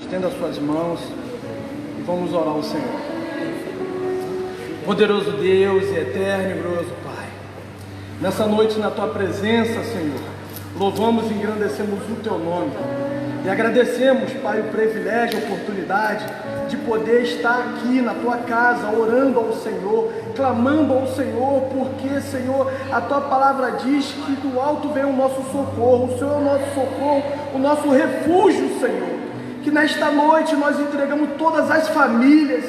Estenda as suas mãos e vamos orar ao Senhor. Poderoso Deus e eterno e glorioso Pai, nessa noite na Tua presença, Senhor, louvamos e engrandecemos o Teu nome e agradecemos, Pai, o privilégio, a oportunidade de poder estar aqui na Tua casa, orando ao Senhor, clamando ao Senhor, porque, Senhor, a Tua palavra diz que do alto vem o nosso socorro, o Senhor é o nosso socorro, o nosso refúgio, Senhor. Que nesta noite nós entregamos todas as famílias,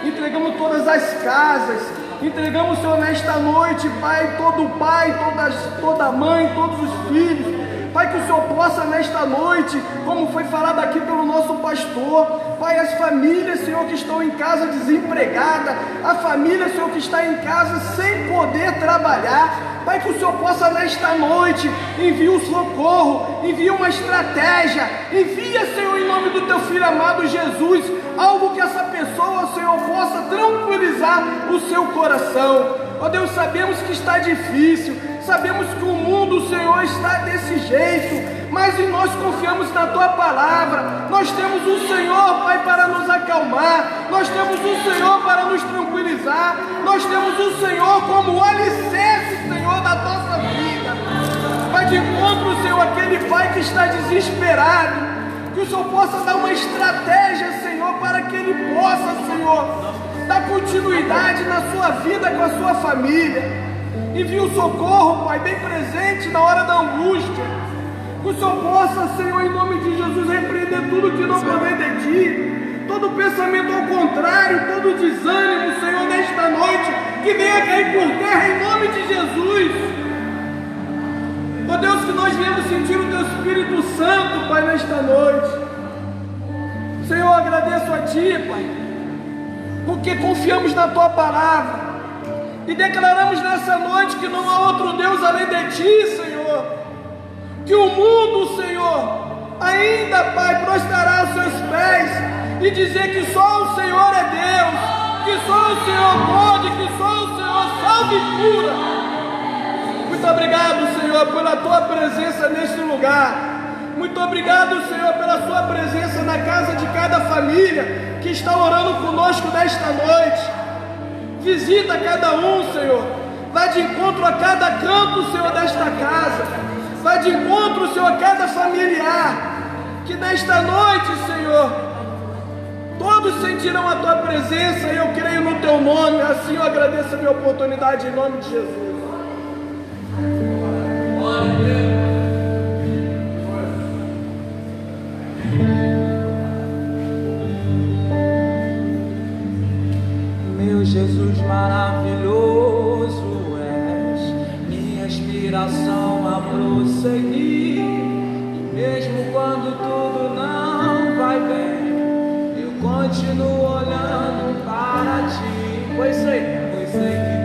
entregamos todas as casas, entregamos, Senhor, nesta noite, Pai, toda mãe, todos os filhos. Pai, que o Senhor possa nesta noite, como foi falado aqui pelo nosso pastor, Pai, as famílias, Senhor, que estão em casa desempregada, a família, Senhor, que está em casa sem poder trabalhar, Pai, que o Senhor possa nesta noite enviar o socorro, envia uma estratégia, envia, Senhor, em nome do Teu Filho amado Jesus, algo que essa pessoa, Senhor, possa tranquilizar o seu coração. Ó Deus, sabemos que está difícil, sabemos que o mundo, Senhor, está desse jeito, mas em nós confiamos na Tua palavra. Nós temos o Senhor, Pai, para nos acalmar, nós temos o Senhor para nos tranquilizar, nós temos o Senhor como o alicerce, Senhor, da nossa vida. Vai de encontro, Senhor, aquele Pai que está desesperado, que o Senhor possa dar uma estratégia, Senhor, para que ele possa, Senhor, dar continuidade na sua vida com a sua família. Envia o socorro, Pai, bem presente na hora da angústia. Que o Senhor possa, Senhor, em nome de Jesus, repreender tudo que não provém de Ti, todo pensamento ao contrário, todo desânimo, Senhor, nesta noite, que venha cair por terra em nome de Jesus. Ó Deus, que nós viemos sentir o Teu Espírito Santo, Pai, nesta noite. Senhor, agradeço a Ti, Pai, porque confiamos na Tua palavra e declaramos nessa noite que não há outro Deus além de Ti, Senhor. Que o mundo, Senhor, ainda, Pai, prostrará aos Seus pés e dizer que só o Senhor é Deus, que só o Senhor pode, que só o Senhor salve e cura. Muito obrigado, Senhor, pela Tua presença neste lugar. Muito obrigado, Senhor, pela Sua presença na casa de cada família que está orando conosco nesta noite. Visita cada um, Senhor. Vai de encontro a cada canto, Senhor, desta casa. Vai de encontro, Senhor, a cada familiar. Que nesta noite, Senhor, todos sentirão a Tua presença e eu creio no Teu nome. Assim eu agradeço a minha oportunidade em nome de Jesus. Meu Jesus maravilhoso és, minha inspiração a prosseguir. E mesmo quando tudo não vai bem, eu continuo olhando para Ti, pois sei que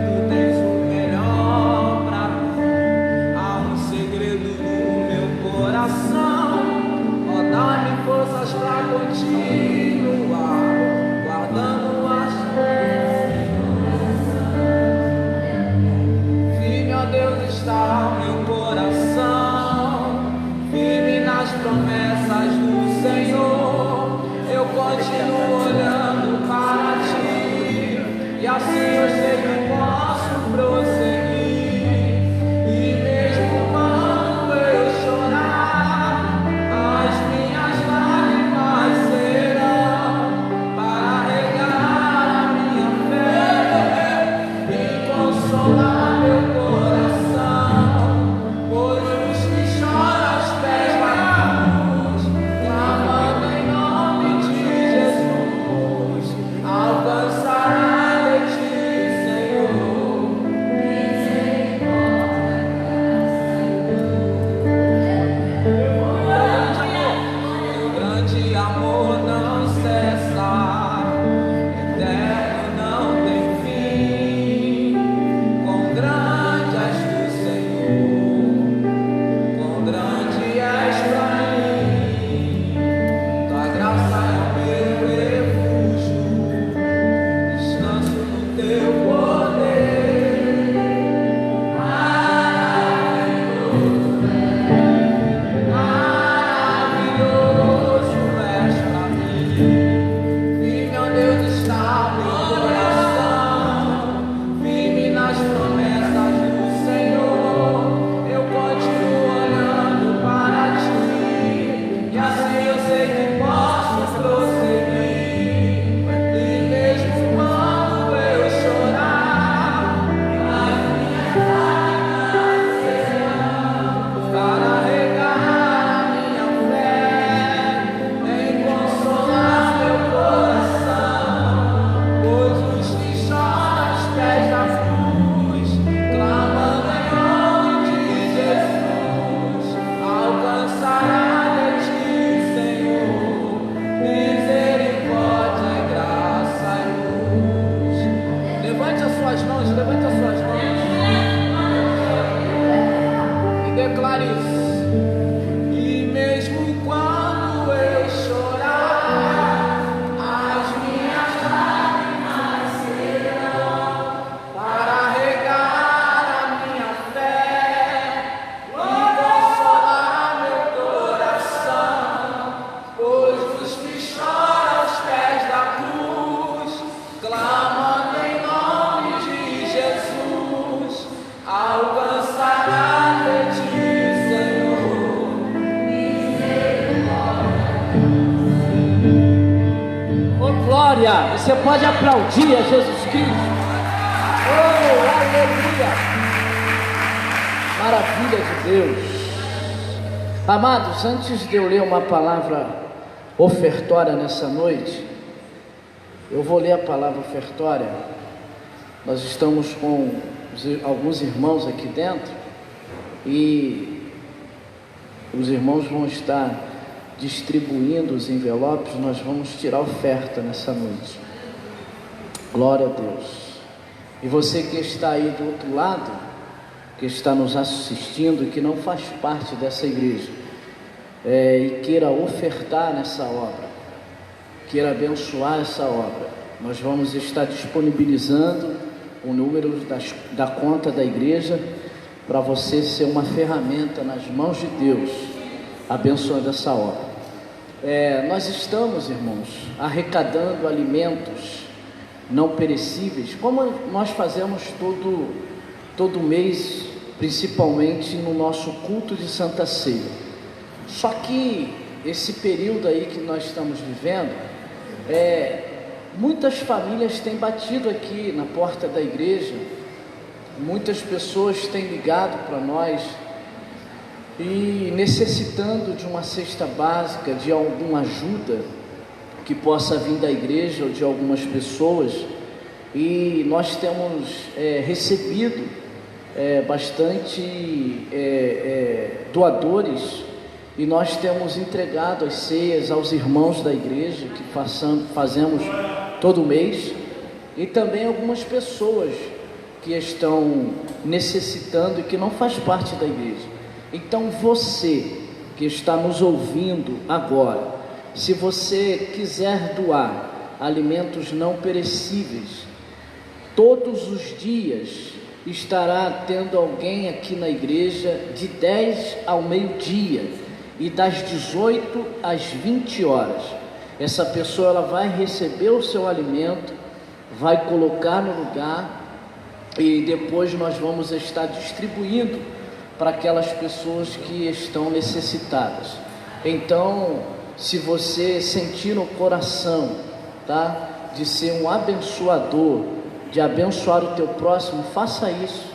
Tu tens o melhor pra mim. Há um segredo no meu coração, ó, dá-me forças pra continuar, guardando as Deus está meu coração, firme nas promessas do Senhor. Eu continuo olhando para Ti, e assim eu sei que posso prosseguir. E mesmo quando eu chorar, as minhas lágrimas serão glória. Você pode aplaudir a Jesus Cristo. Oh, aleluia. Maravilha de Deus. Amados, antes de eu ler uma palavra ofertória nessa noite, eu vou ler a palavra ofertória. Nós estamos com alguns irmãos aqui dentro e os irmãos vão estar distribuindo os envelopes. Nós vamos tirar oferta nessa noite. Glória a Deus. E você que está aí do outro lado, que está nos assistindo e que não faz parte dessa igreja, e queira ofertar nessa obra, queira abençoar essa obra, nós vamos estar disponibilizando o número da conta da igreja para você ser uma ferramenta nas mãos de Deus, abençoando essa obra. Nós estamos, irmãos, arrecadando alimentos não perecíveis, como nós fazemos todo mês, principalmente no nosso culto de Santa Ceia. Só que esse período aí que nós estamos vivendo, muitas famílias têm batido aqui na porta da igreja, muitas pessoas têm ligado para nós e necessitando de uma cesta básica, de alguma ajuda que possa vir da igreja ou de algumas pessoas, e nós temos recebido bastante doadores, e nós temos entregado as ceias aos irmãos da igreja, que fazemos todo mês, e também algumas pessoas que estão necessitando e que não faz parte da igreja. Então você que está nos ouvindo agora, se você quiser doar alimentos não perecíveis, todos os dias estará tendo alguém aqui na igreja de 10 ao meio-dia e das 18 às 20 horas. Essa pessoa ela vai receber o seu alimento, vai colocar no lugar e depois nós vamos estar distribuindo para aquelas pessoas que estão necessitadas. Então, se você sentir no coração, tá, de ser um abençoador, de abençoar o teu próximo, faça isso.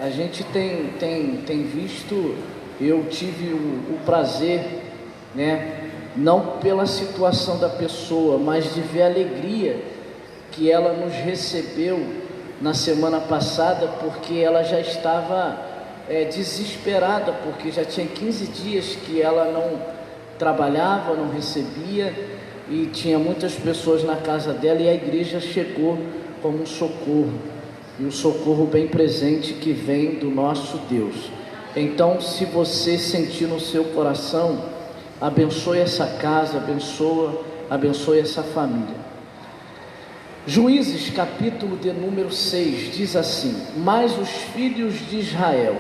A gente tem visto, eu tive o prazer, né, não pela situação da pessoa, mas de ver a alegria que ela nos recebeu na semana passada, porque ela já estava desesperada, porque já tinha 15 dias que ela não trabalhava, não recebia, e tinha muitas pessoas na casa dela, e a igreja chegou como um socorro, e um socorro bem presente que vem do nosso Deus. Então, se você sentir no seu coração, abençoe essa casa, abençoe essa família. Juízes, capítulo de número 6, diz assim: mas os filhos de Israel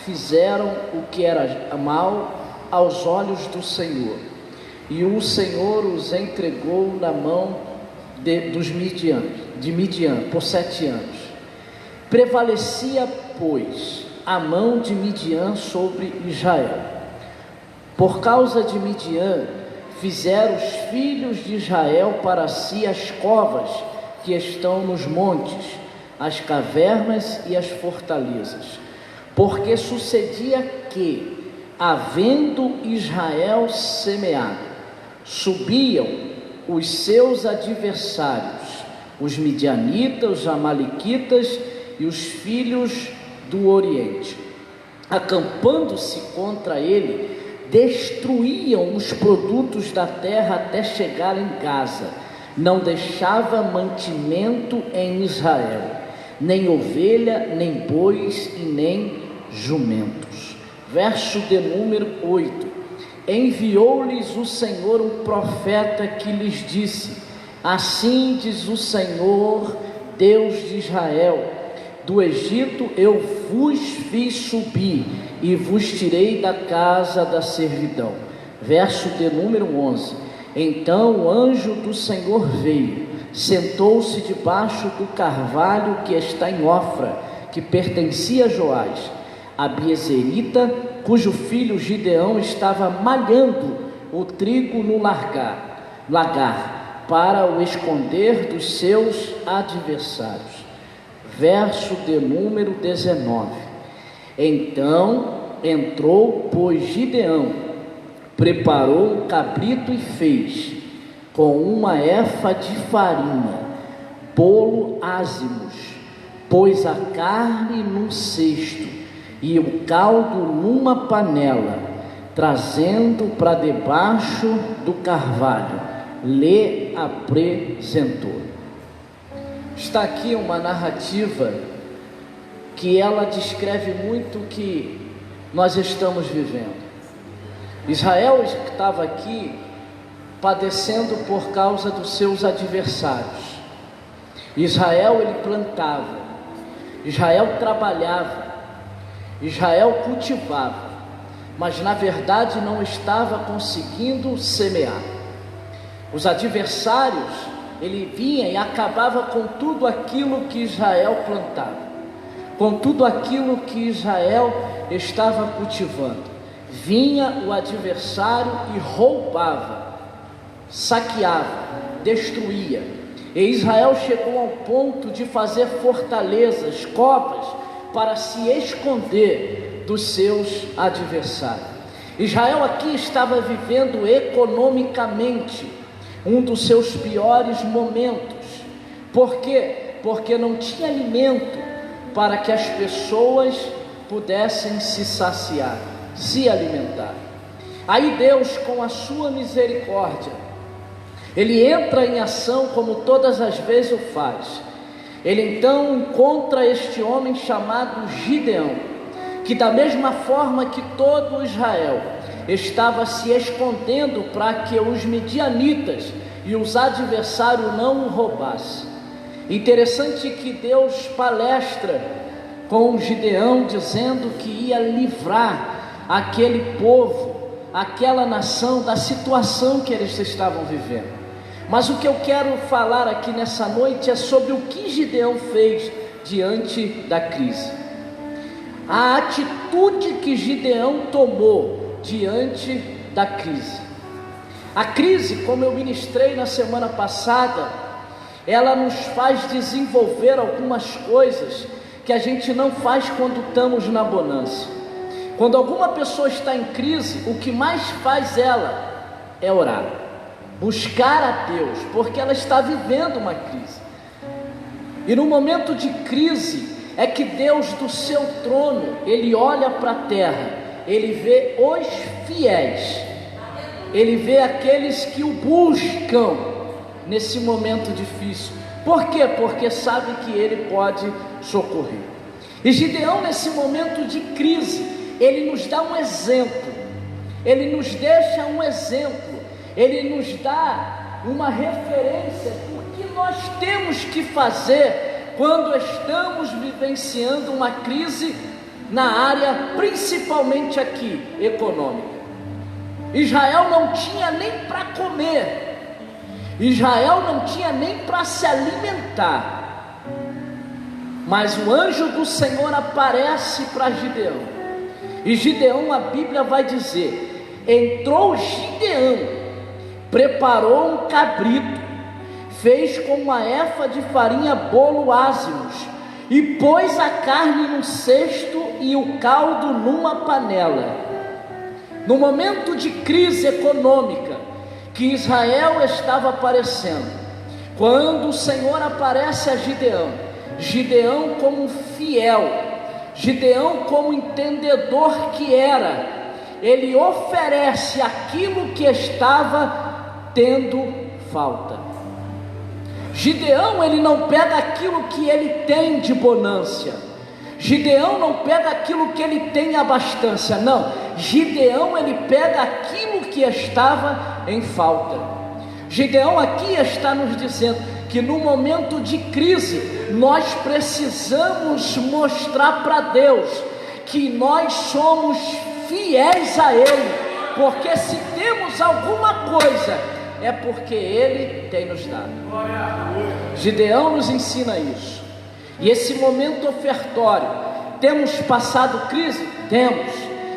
fizeram o que era mal aos olhos do Senhor, e o Senhor os entregou na mão de Midian por 7 anos. Prevalecia, pois, a mão de Midian sobre Israel. Por causa de Midian, fizeram os filhos de Israel para si as covas que estão nos montes, as cavernas e as fortalezas. Porque sucedia que, havendo Israel semeado, subiam os seus adversários, os midianitas, os amalequitas e os filhos do Oriente, acampando-se contra ele, destruíam os produtos da terra até chegar em Gaza. Não deixava mantimento em Israel, nem ovelha, nem bois e nem jumentos. Verso de número 8: enviou-lhes o Senhor um profeta que lhes disse: assim diz o Senhor, Deus de Israel, do Egito eu vos fiz subir e vos tirei da casa da servidão. Verso de número 11: então o anjo do Senhor veio, sentou-se debaixo do carvalho que está em Ofra, que pertencia a Joás, a Biezerita, cujo filho Gideão estava malhando o trigo no largar. Lagar, para o esconder dos seus adversários. Verso de número 19. Então entrou, pois, Gideão, preparou um cabrito e fez, com uma efa de farinha, bolo ázimos, pôs a carne num cesto e o caldo numa panela, trazendo para debaixo do carvalho, lhe apresentou. Está aqui uma narrativa que ela descreve muito o que nós estamos vivendo. Israel estava aqui padecendo por causa dos seus adversários. Israel, ele plantava, Israel trabalhava, Israel cultivava, mas na verdade não estava conseguindo semear. Os adversários, ele vinha e acabava com tudo aquilo que Israel plantava, com tudo aquilo que Israel estava cultivando. Vinha o adversário e roubava, saqueava, destruía. E Israel chegou ao ponto de fazer fortalezas, covas, para se esconder dos seus adversários. Israel aqui estava vivendo economicamente um dos seus piores momentos. Por quê? Porque não tinha alimento para que as pessoas pudessem se saciar, se alimentar. Aí Deus, com a sua misericórdia, ele entra em ação como todas as vezes o faz. Ele então encontra este homem chamado Gideão, que da mesma forma que todo Israel estava se escondendo para que os midianitas e os adversários não o roubassem. Interessante que Deus palestra com Gideão, dizendo que ia livrar aquele povo, aquela nação, da situação que eles estavam vivendo. Mas o que eu quero falar aqui nessa noite é sobre o que Gideão fez diante da crise. A atitude que Gideão tomou diante da crise. A crise, como eu ministrei na semana passada, ela nos faz desenvolver algumas coisas que a gente não faz quando estamos na bonança. Quando alguma pessoa está em crise, o que mais faz ela é orar, buscar a Deus, porque ela está vivendo uma crise. E no momento de crise é que Deus do seu trono, ele olha para a terra, ele vê os fiéis, ele vê aqueles que o buscam nesse momento difícil. Por quê? Porque sabe que ele pode socorrer. E Gideão, nesse momento de crise, ele nos dá um exemplo, ele nos deixa um exemplo, ele nos dá uma referência do que nós temos que fazer quando estamos vivenciando uma crise na área, principalmente aqui, econômica. Israel não tinha nem para comer, Israel não tinha nem para se alimentar, mas o anjo do Senhor aparece para Gideão, e Gideão, a Bíblia vai dizer, entrou Gideão, preparou um cabrito, fez com uma efa de farinha bolo ázimos, e pôs a carne num cesto e o caldo numa panela. No momento de crise econômica que Israel estava aparecendo, quando o Senhor aparece a Gideão, Gideão como fiel, Gideão como entendedor que era, ele oferece aquilo que estava tendo falta. Gideão, ele não pega aquilo que ele tem de bonança, Gideão não pega aquilo que ele tem abastança, não, Gideão ele pega aquilo que estava em falta. Gideão aqui está nos dizendo que no momento de crise, nós precisamos mostrar para Deus que nós somos fiéis a Ele, porque se temos alguma coisa, é porque Ele tem nos dado. Gideão nos ensina isso. E esse momento ofertório, temos passado crise? Temos.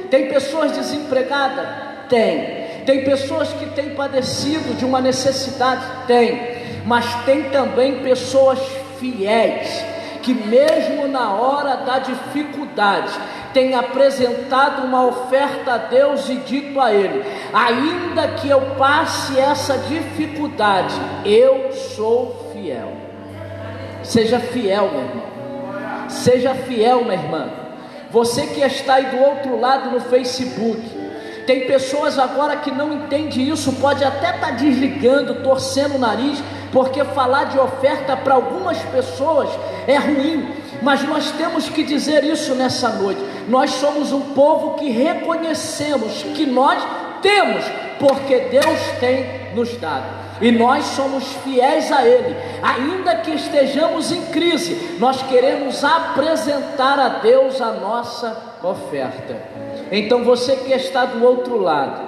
Tem pessoas desempregadas? Tem. Tem pessoas que têm padecido de uma necessidade? Tem. Mas tem também pessoas fiéis, que mesmo na hora da dificuldade, tem apresentado uma oferta a Deus e dito a Ele: ainda que eu passe essa dificuldade, eu sou fiel. Seja fiel, meu irmão. Seja fiel, minha irmã. Você que está aí do outro lado no Facebook, tem pessoas agora que não entendem isso, pode até estar desligando, torcendo o nariz, porque falar de oferta para algumas pessoas é ruim, mas nós temos que dizer isso nessa noite. Nós somos um povo que reconhecemos que nós temos, porque Deus tem nos dado, e nós somos fiéis a Ele. Ainda que estejamos em crise, nós queremos apresentar a Deus a nossa oferta. Então você que está do outro lado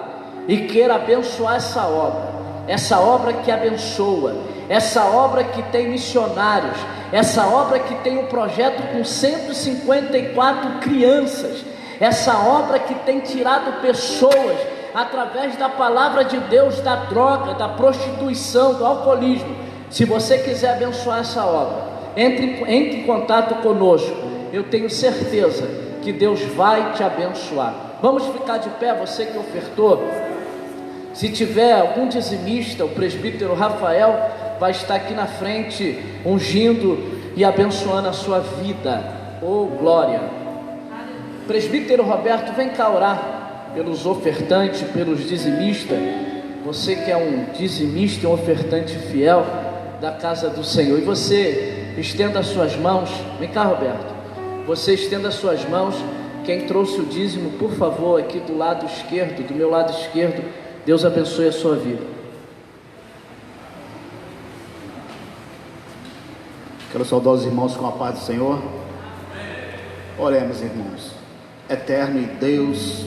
e queira abençoar essa obra que abençoa, essa obra que tem missionários, essa obra que tem um projeto com 154 crianças, essa obra que tem tirado pessoas através da palavra de Deus, da droga, da prostituição, do alcoolismo. Se você quiser abençoar essa obra, entre em contato conosco. Eu tenho certeza que Deus vai te abençoar. Vamos ficar de pé, você que ofertou. Se tiver algum dizimista, o presbítero Rafael vai estar aqui na frente, ungindo e abençoando a sua vida. Oh, glória! Presbítero Roberto, vem cá orar pelos ofertantes, pelos dizimistas. Você que é um dizimista e um ofertante fiel da casa do Senhor, e você estenda as suas mãos. Vem cá, Roberto, você estenda as suas mãos. Quem trouxe o dízimo, por favor, aqui do lado esquerdo, do meu lado esquerdo. Deus abençoe a sua vida. Quero saudar os irmãos com a paz do Senhor. Oremos, irmãos. Eterno e Deus,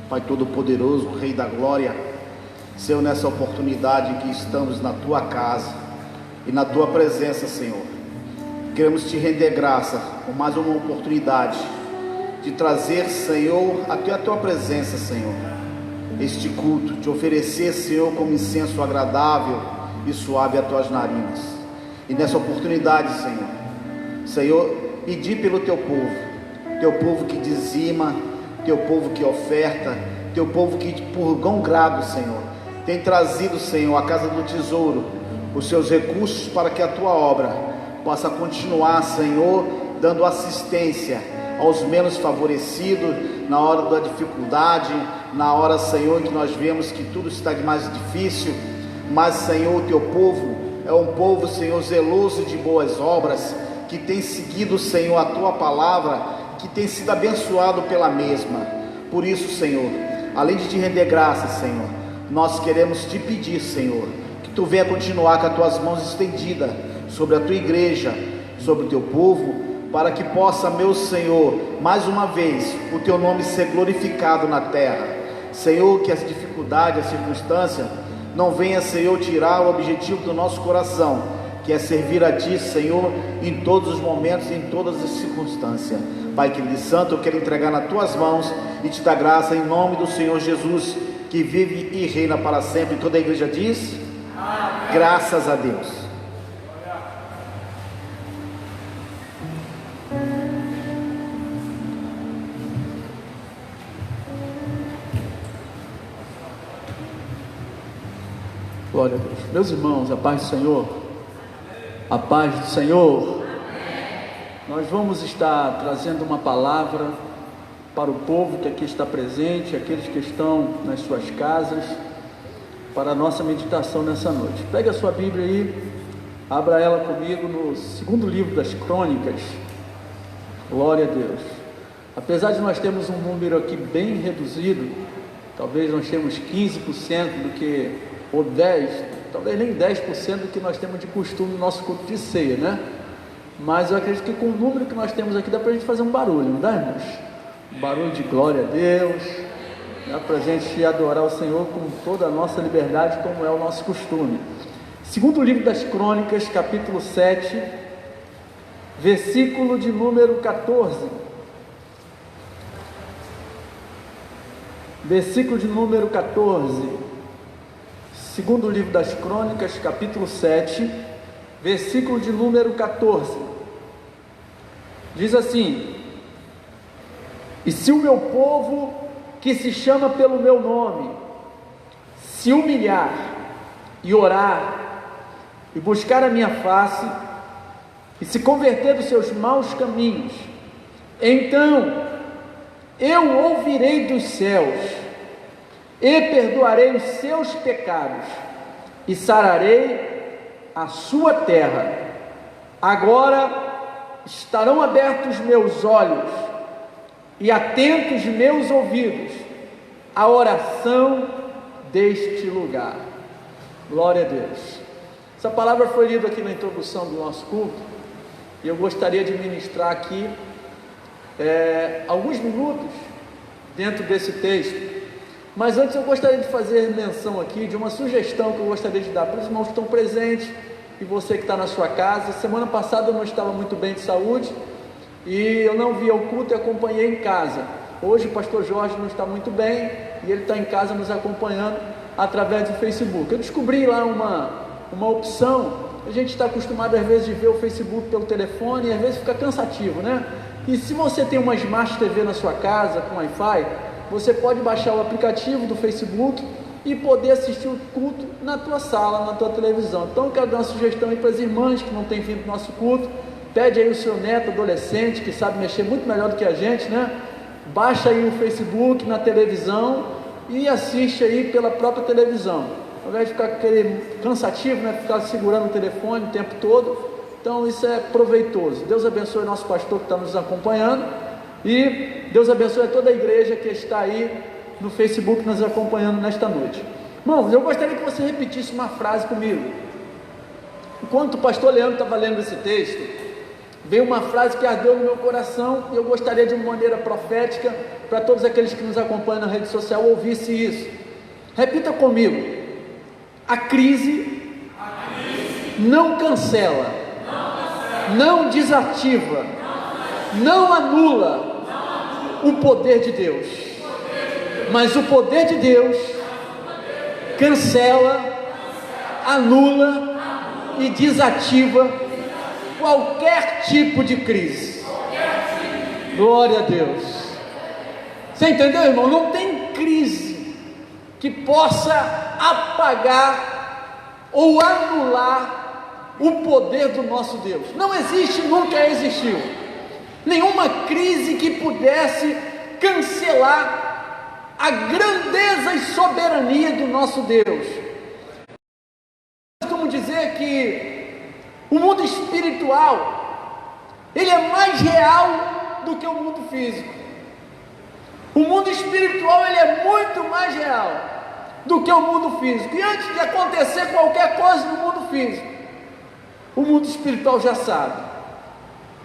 Pai Todo-Poderoso, Rei da Glória, Senhor, nessa oportunidade em que estamos na Tua casa e na Tua presença, Senhor, queremos Te render graça por mais uma oportunidade de trazer, Senhor, até a Tua presença, Senhor, este culto, te oferecer, Senhor, como incenso agradável e suave a Tuas narinas. E nessa oportunidade, Senhor, pedir pelo Teu povo que dizima, Teu povo que oferta, Teu povo que por bom grado, Senhor, tem trazido, Senhor, à casa do tesouro os seus recursos para que a Tua obra possa continuar, Senhor, dando assistência aos menos favorecidos na hora da dificuldade, na hora, Senhor, em que nós vemos que tudo está de mais difícil. Mas, Senhor, o Teu povo é um povo, Senhor, zeloso de boas obras, que tem seguido, Senhor, a Tua palavra, que tem sido abençoado pela mesma. Por isso, Senhor, além de Te render graças, Senhor, nós queremos Te pedir, Senhor, que Tu venha continuar com as Tuas mãos estendidas sobre a Tua igreja, sobre o Teu povo, para que possa, meu Senhor, mais uma vez, o Teu nome ser glorificado na terra. Senhor, que as dificuldades, as circunstâncias não venha, Senhor, tirar o objetivo do nosso coração, que é servir a Ti, Senhor, em todos os momentos, em todas as circunstâncias. Pai querido e santo, eu quero entregar nas Tuas mãos e Te dar graça em nome do Senhor Jesus, que vive e reina para sempre. Toda a igreja diz: amém. Graças a Deus. Glória a Deus. Meus irmãos, a paz do Senhor. A paz do Senhor. Nós vamos estar trazendo uma palavra para o povo que aqui está presente, aqueles que estão nas suas casas, para a nossa meditação nessa noite. Pega a sua Bíblia aí, abra ela comigo no segundo livro das Crônicas. Glória a Deus. Apesar de nós termos um número aqui bem reduzido, talvez nós temos 15% do que, ou 10%, talvez nem 10% do que nós temos de costume no nosso culto de ceia, né? Mas eu acredito que com o número que nós temos aqui dá para a gente fazer um barulho, não dá, irmãos? Um barulho de glória a Deus, dá para a gente adorar o Senhor com toda a nossa liberdade, como é o nosso costume. Segundo livro das Crônicas, capítulo 7, versículo de número 14. versículo de número 14, segundo livro das Crônicas, capítulo 7, versículo de número 14, diz assim: e se o meu povo, que se chama pelo meu nome, se humilhar e orar, e buscar a minha face, e se converter dos seus maus caminhos, então eu ouvirei dos céus, e perdoarei os seus pecados, e sararei a sua terra. Agora estarão abertos meus olhos, e atentos meus ouvidos, à oração deste lugar. Glória a Deus. Essa palavra foi lida aqui na introdução do nosso culto, e eu gostaria de ministrar aqui alguns minutos dentro desse texto. Mas antes eu gostaria de fazer menção aqui de uma sugestão que eu gostaria de dar para os irmãos que estão presentes e você que está na sua casa. Semana passada eu não estava muito bem de saúde e eu não vi o culto e acompanhei em casa. Hoje o pastor Jorge não está muito bem e ele está em casa nos acompanhando através do Facebook. Eu descobri lá uma opção. A gente está acostumado às vezes de ver o Facebook pelo telefone e às vezes fica cansativo, né? E se você tem uma Smart TV na sua casa com Wi-Fi, você pode baixar o aplicativo do Facebook e poder assistir o culto na tua sala, na tua televisão. Então eu quero dar uma sugestão aí para as irmãs que não têm vindo no nosso culto. Pede aí o seu neto adolescente que sabe mexer muito melhor do que a gente, né? Baixa aí o Facebook na televisão e assiste aí pela própria televisão, ao invés de ficar aquele cansativo, né? Ficar segurando o telefone o tempo todo. Então isso é proveitoso. Deus abençoe o nosso pastor que está nos acompanhando, e Deus abençoe toda a igreja que está aí no Facebook nos acompanhando nesta noite. Irmãos, eu gostaria que você repetisse uma frase comigo. Enquanto o pastor Leandro estava lendo esse texto, veio uma frase que ardeu no meu coração, e eu gostaria de uma maneira profética para todos aqueles que nos acompanham na rede social ouvisse isso. Repita comigo: a crise não cancela, não desativa, não anula o poder de Deus, mas o poder de Deus cancela, anula e desativa qualquer tipo de crise. Glória a Deus. Você entendeu, irmão? Não tem crise que possa apagar ou anular o poder do nosso Deus. Não existe, nunca existiu nenhuma crise que pudesse cancelar a grandeza e soberania do nosso Deus. Eu costumo dizer que o mundo espiritual, ele é mais real do que o mundo físico. O mundo espiritual, ele é muito mais real do que o mundo físico. E antes de acontecer qualquer coisa no mundo físico, o mundo espiritual já sabe.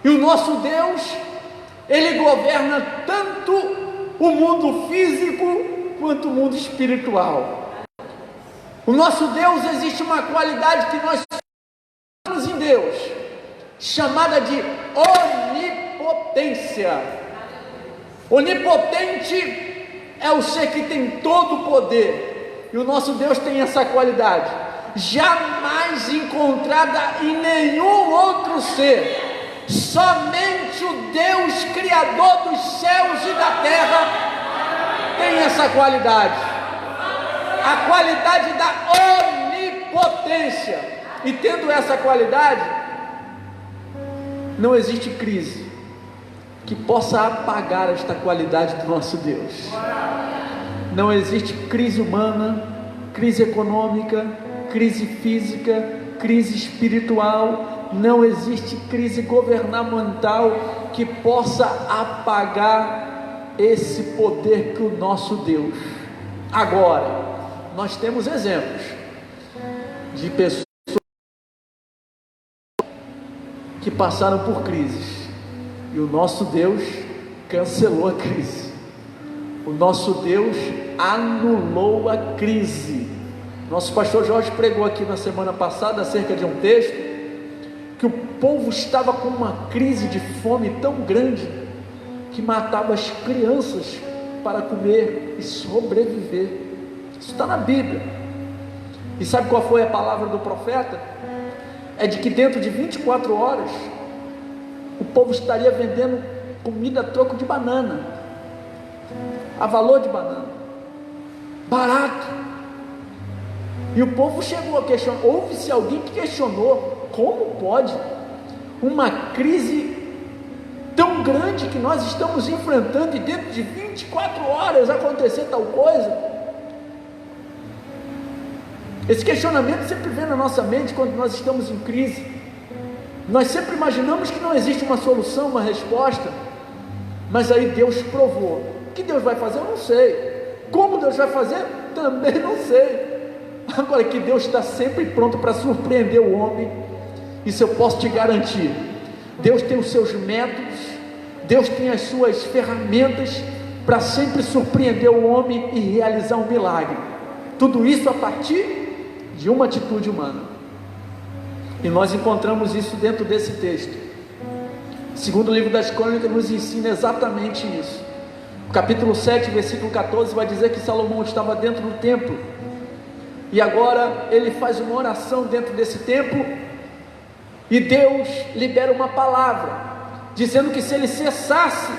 E o nosso Deus, ele governa tanto o mundo físico quanto o mundo espiritual. O nosso Deus, existe uma qualidade que nós temos em Deus, chamada de onipotência. Onipotente é o ser que tem todo o poder, e o nosso Deus tem essa qualidade, jamais encontrada em nenhum outro ser. Somente o Deus Criador dos céus e da terra tem essa qualidade, a qualidade da onipotência. E tendo essa qualidade, não existe crise que possa apagar esta qualidade do nosso Deus. Não existe crise humana, crise econômica, crise física, crise espiritual. Não existe crise governamental que possa apagar esse poder que o nosso Deus. Agora, nós temos exemplos de pessoas que passaram por crises, e o nosso Deus cancelou a crise. O nosso Deus anulou a crise. Nosso pastor Jorge pregou aqui na semana passada acerca de um texto que o povo estava com uma crise de fome tão grande que matava as crianças para comer e sobreviver. Isso está na Bíblia. E sabe qual foi a palavra do profeta? É de que dentro de 24 horas o povo estaria vendendo comida a troco de banana, a valor de banana, barato. E o povo chegou a questionar. Houve-se alguém que questionou: como pode uma crise tão grande que nós estamos enfrentando e dentro de 24 horas acontecer tal coisa? Esse questionamento sempre vem na nossa mente quando nós estamos em crise. Nós sempre imaginamos que não existe uma solução, uma resposta, mas aí Deus provou. O que Deus vai fazer? Eu não sei. Como Deus vai fazer? Também não sei. Agora, que Deus está sempre pronto para surpreender o homem, isso eu posso te garantir. Deus tem os seus métodos, Deus tem as suas ferramentas para sempre surpreender o homem e realizar um milagre. Tudo isso a partir de uma atitude humana. E nós encontramos isso dentro desse texto. O segundo livro das Crônicas nos ensina exatamente isso. O capítulo 7, versículo 14 vai dizer que Salomão estava dentro do templo, e agora ele faz uma oração dentro desse templo, e Deus libera uma palavra, dizendo que se ele cessasse,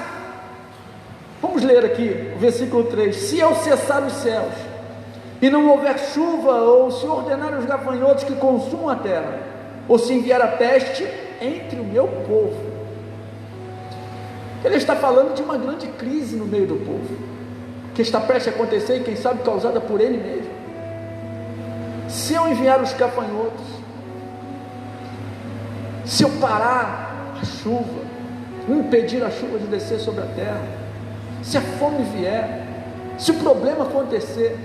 vamos ler aqui o versículo 3: se eu cessar os céus, e não houver chuva, ou se ordenar os gafanhotos que consumam a terra, ou se enviar a peste entre o meu povo. Ele está falando de uma grande crise no meio do povo, que está prestes a acontecer, e quem sabe causada por ele mesmo. Se eu enviar os gafanhotos, se eu parar a chuva, impedir a chuva de descer sobre a terra, se a fome vier, se o problema acontecer,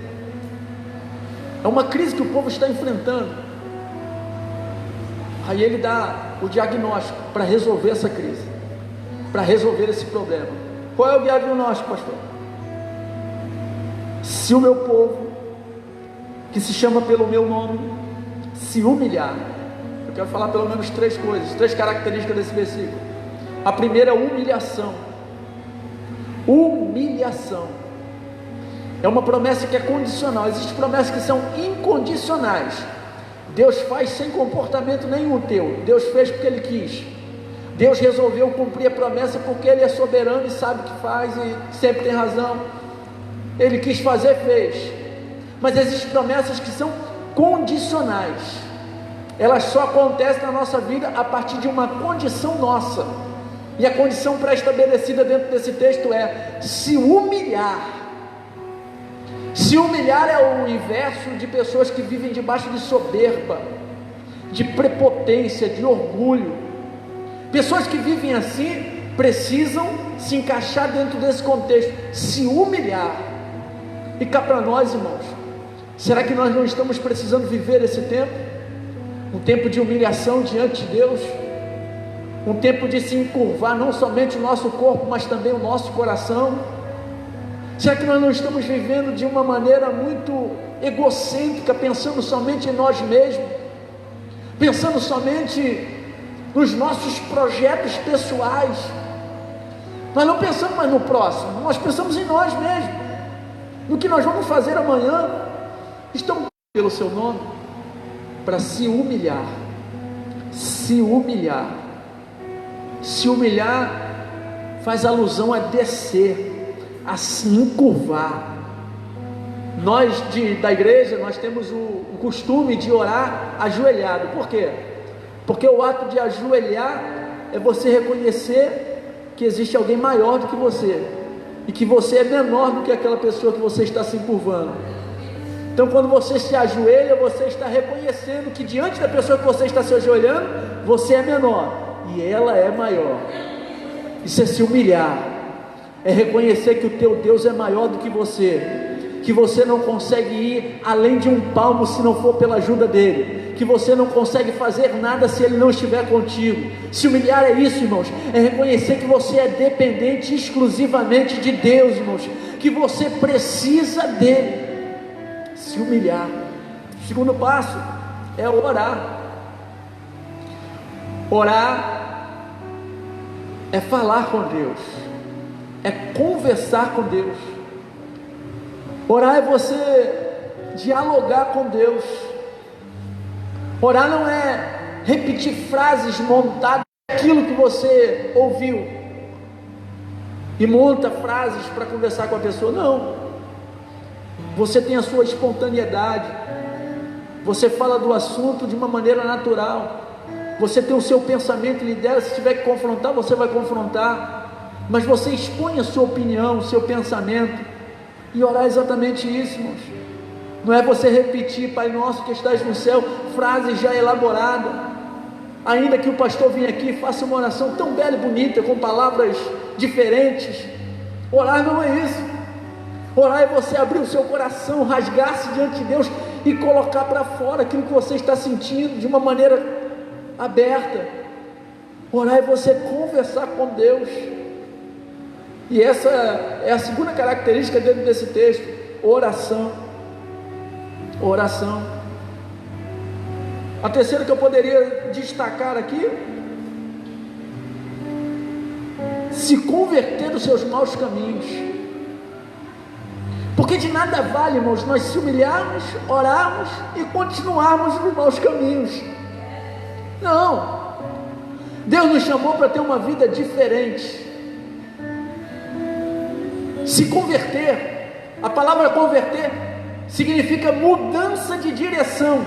é uma crise que o povo está enfrentando. Aí ele dá o diagnóstico para resolver essa crise, para resolver esse problema. Qual é o diagnóstico, pastor? Se o meu povo, que se chama pelo meu nome, se humilhar. Eu quero falar pelo menos três coisas, três características desse versículo. A primeira é humilhação. Humilhação é uma promessa que é condicional. Existem promessas que são incondicionais. Deus faz sem comportamento nenhum teu. Deus fez porque Ele quis. Deus resolveu cumprir a promessa porque Ele é soberano e sabe o que faz e sempre tem razão. Ele quis fazer, fez. Mas existem promessas que são condicionais. Elas só acontecem na nossa vida a partir de uma condição nossa. E a condição pré-estabelecida dentro desse texto é se humilhar. Se humilhar é o inverso de pessoas que vivem debaixo de soberba, de prepotência, de orgulho. Pessoas que vivem assim precisam se encaixar dentro desse contexto, se humilhar. E cá para nós, irmãos, será que nós não estamos precisando viver esse tempo? Um tempo de humilhação diante de Deus, um tempo de se encurvar não somente o nosso corpo, mas também o nosso coração. Será que nós não estamos vivendo de uma maneira muito egocêntrica, pensando somente em nós mesmos, pensando somente nos nossos projetos pessoais? Nós não pensamos mais no próximo, nós pensamos em nós mesmos, no que nós vamos fazer amanhã. Estamos pelo seu nome para se humilhar. Se humilhar. Se humilhar faz alusão a descer, a se encurvar. Nós da igreja, nós temos o costume de orar ajoelhado. Por quê? Porque o ato de ajoelhar é você reconhecer que existe alguém maior do que você, e que você é menor do que aquela pessoa que você está se encurvando. Então quando você se ajoelha, você está reconhecendo que diante da pessoa que você está se ajoelhando, você é menor e ela é maior. Isso é se humilhar, é reconhecer que o teu Deus é maior do que você não consegue ir além de um palmo se não for pela ajuda dele, que você não consegue fazer nada se ele não estiver contigo. Se humilhar é isso, irmãos, é reconhecer que você é dependente exclusivamente de Deus, irmãos, que você precisa dele. Se humilhar. O segundo passo é orar. Orar é falar com Deus, é conversar com Deus. Orar é você dialogar com Deus. Orar não é repetir frases montadas daquilo que você ouviu e monta frases para conversar com a pessoa. Não. Você tem a sua espontaneidade. Você fala do assunto de uma maneira natural. Você tem o seu pensamento e lidera. Se tiver que confrontar, você vai confrontar. Mas você expõe a sua opinião, o seu pensamento. E orar é exatamente isso, irmãos. Não é você repetir, Pai nosso que estás no céu, frases já elaboradas. Ainda que o pastor venha aqui e faça uma oração tão bela e bonita, com palavras diferentes. Orar não é isso. Orar é você abrir o seu coração, rasgar-se diante de Deus e colocar para fora aquilo que você está sentindo de uma maneira aberta. Orar é você conversar com Deus. E essa é a segunda característica dentro desse texto: oração. Oração. A terceira que eu poderia destacar aqui: se converter dos seus maus caminhos. Porque de nada vale, irmãos, nós se humilharmos, orarmos e continuarmos nos maus caminhos. Não. Deus nos chamou para ter uma vida diferente. Se converter, a palavra converter significa mudança de direção.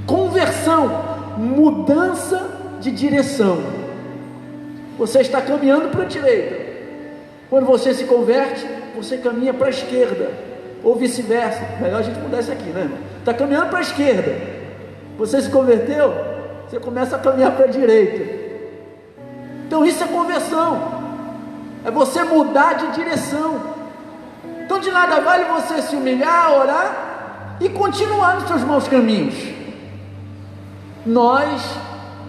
Conversão, mudança de direção. Você está caminhando para a direita. Quando você se converte, você caminha para a esquerda, ou vice-versa. Melhor a gente mudar isso aqui, né, irmão? Está caminhando para a esquerda. Você se converteu, você começa a caminhar para a direita. Então isso é conversão. É você mudar de direção. Então de nada vale você se humilhar, orar e continuar nos seus maus caminhos. Nós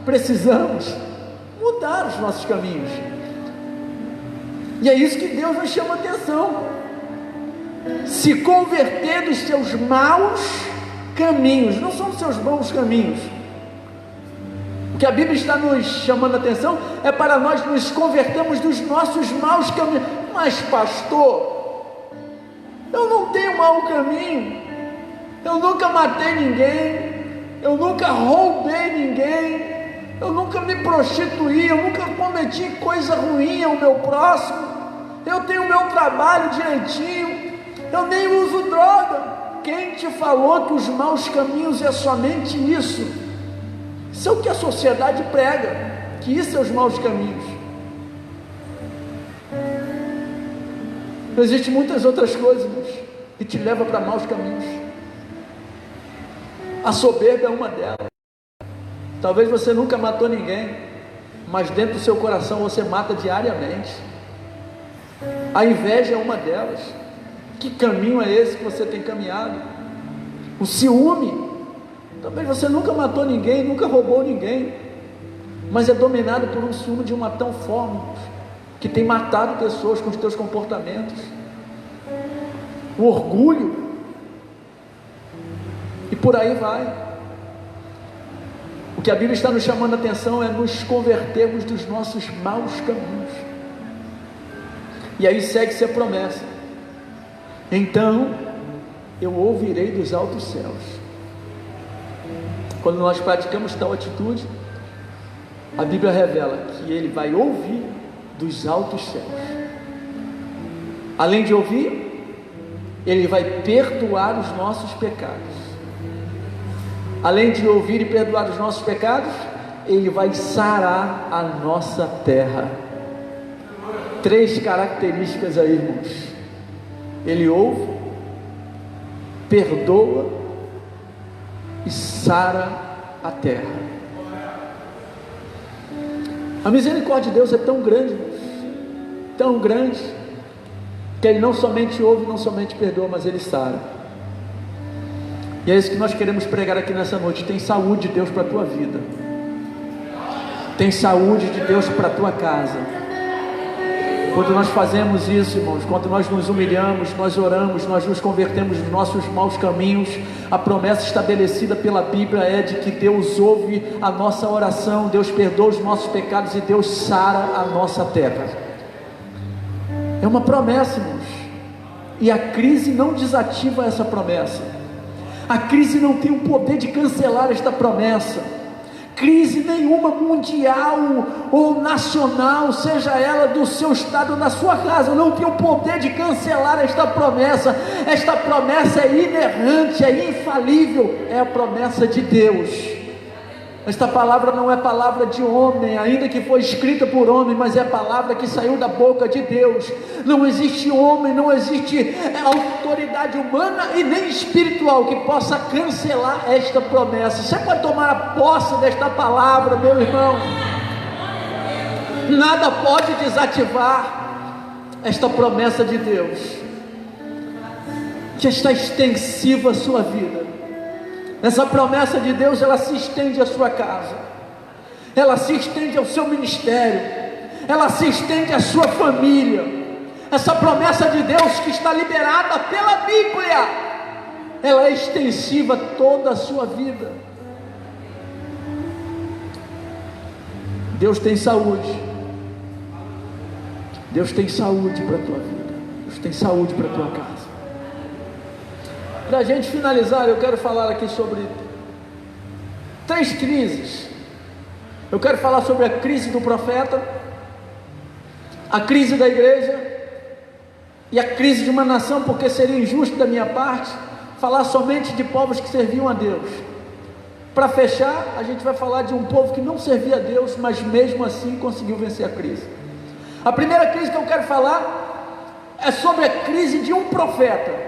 precisamos mudar os nossos caminhos. E é isso que Deus nos chama a atenção. Se converter dos seus maus caminhos. Não são os seus bons caminhos. O que a Bíblia está nos chamando a atenção é para nós nos convertermos dos nossos maus caminhos. Mas pastor, eu não tenho mau caminho. Eu nunca matei ninguém. Eu nunca roubei ninguém. Eu nunca me prostituí. Eu nunca cometi coisa ruim ao meu próximo. Eu tenho o meu trabalho direitinho. Eu nem uso droga. Quem te falou que os maus caminhos é somente isso? Isso é o que a sociedade prega, que isso é os maus caminhos. Existem muitas outras coisas que te levam para maus caminhos. A soberba é uma delas. Talvez você nunca matou ninguém, mas dentro do seu coração você mata diariamente. A inveja é uma delas. Que caminho é esse que você tem caminhado? O ciúme. Talvez você nunca matou ninguém, nunca roubou ninguém, mas é dominado por um ciúme de uma tal forma que tem matado pessoas com os teus comportamentos. O orgulho. E por aí vai. O que a Bíblia está nos chamando a atenção é nos convertermos dos nossos maus caminhos. E aí segue-se a promessa: então eu ouvirei dos altos céus. Quando nós praticamos tal atitude, a Bíblia revela que Ele vai ouvir dos altos céus. Além de ouvir, Ele vai perdoar os nossos pecados. Além de ouvir e perdoar os nossos pecados, Ele vai sarar a nossa terra. 3 características aí, irmãos. Ele ouve, perdoa e sara a terra. A misericórdia de Deus é tão grande, que Ele não somente ouve, não somente perdoa, mas Ele sara. E é isso que nós queremos pregar aqui nessa noite. Tem saúde de Deus para a tua vida. Tem saúde de Deus para a tua casa. Quando nós fazemos isso, irmãos, quando nós nos humilhamos, nós oramos, nós nos convertemos dos nossos maus caminhos, a promessa estabelecida pela Bíblia é de que Deus ouve a nossa oração, Deus perdoa os nossos pecados e Deus sara a nossa terra. É uma promessa, irmãos. E a crise não desativa essa promessa. A crise não tem o poder de cancelar esta promessa. Crise nenhuma, mundial ou nacional, seja ela do seu estado, da sua casa, não tem o poder de cancelar esta promessa. Esta promessa é inerrante, é infalível, é a promessa de Deus. Esta palavra não é palavra de homem, ainda que foi escrita por homem, mas é a palavra que saiu da boca de Deus. Não existe homem, não existe autoridade humana e nem espiritual que possa cancelar esta promessa. Você pode tomar a posse desta palavra, meu irmão. Nada pode desativar esta promessa de Deus, que está extensiva à sua vida. Essa promessa de Deus, ela se estende à sua casa, ela se estende ao seu ministério, ela se estende à sua família. Essa promessa de Deus que está liberada pela Bíblia, ela é extensiva a toda a sua vida. Deus tem saúde. Deus tem saúde para a tua vida. Deus tem saúde para a tua casa. Para a gente finalizar, eu quero falar aqui sobre 3 crises. Eu quero falar sobre a crise do profeta, a crise da igreja e a crise de uma nação, porque seria injusto da minha parte falar somente de povos que serviam a Deus. Para fechar, a gente vai falar de um povo que não servia a Deus, mas mesmo assim conseguiu vencer a crise. A primeira crise que eu quero falar é sobre a crise de um profeta.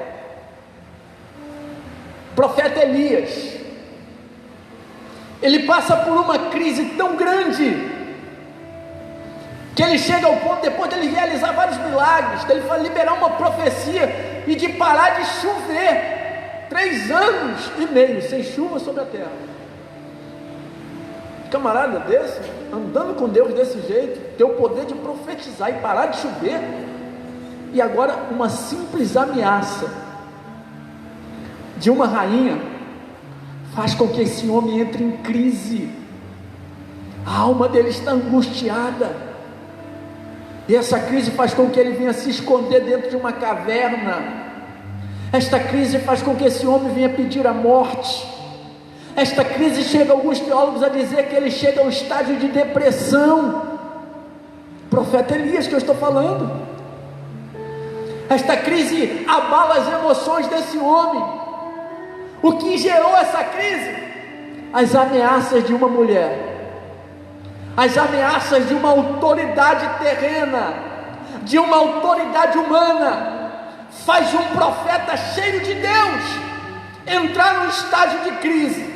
Profeta Elias. Ele passa por uma crise tão grande que ele chega ao ponto, depois de ele realizar vários milagres, de ele liberar uma profecia e de parar de chover 3 anos e meio sem chuva sobre a terra. Camarada desse, andando com Deus desse jeito, ter o poder de profetizar e parar de chover, e agora uma simples ameaça de uma rainha faz com que esse homem entre em crise. A alma dele está angustiada, e essa crise faz com que ele venha se esconder dentro de uma caverna. Esta crise faz com que esse homem venha pedir a morte. Esta crise chega, alguns teólogos, a dizer que ele chega ao estágio de depressão. Profeta Elias que eu estou falando. Esta crise abala as emoções desse homem. O que gerou essa crise? As ameaças de uma mulher, as ameaças de uma autoridade terrena, de uma autoridade humana, faz um profeta cheio de Deus entrar num estágio de crise.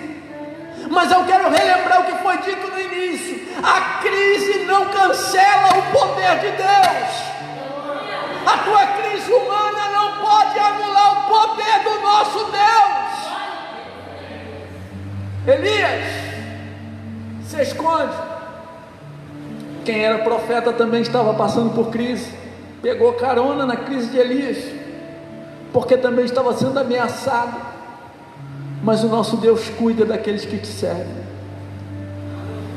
Mas eu quero relembrar o que foi dito no início: a crise não cancela o poder de Deus. A tua crise humana não pode anular o poder do nosso Deus. Elias se esconde. Quem era profeta também estava passando por crise, pegou carona na crise de Elias, porque também estava sendo ameaçado. Mas o nosso Deus cuida daqueles que te servem.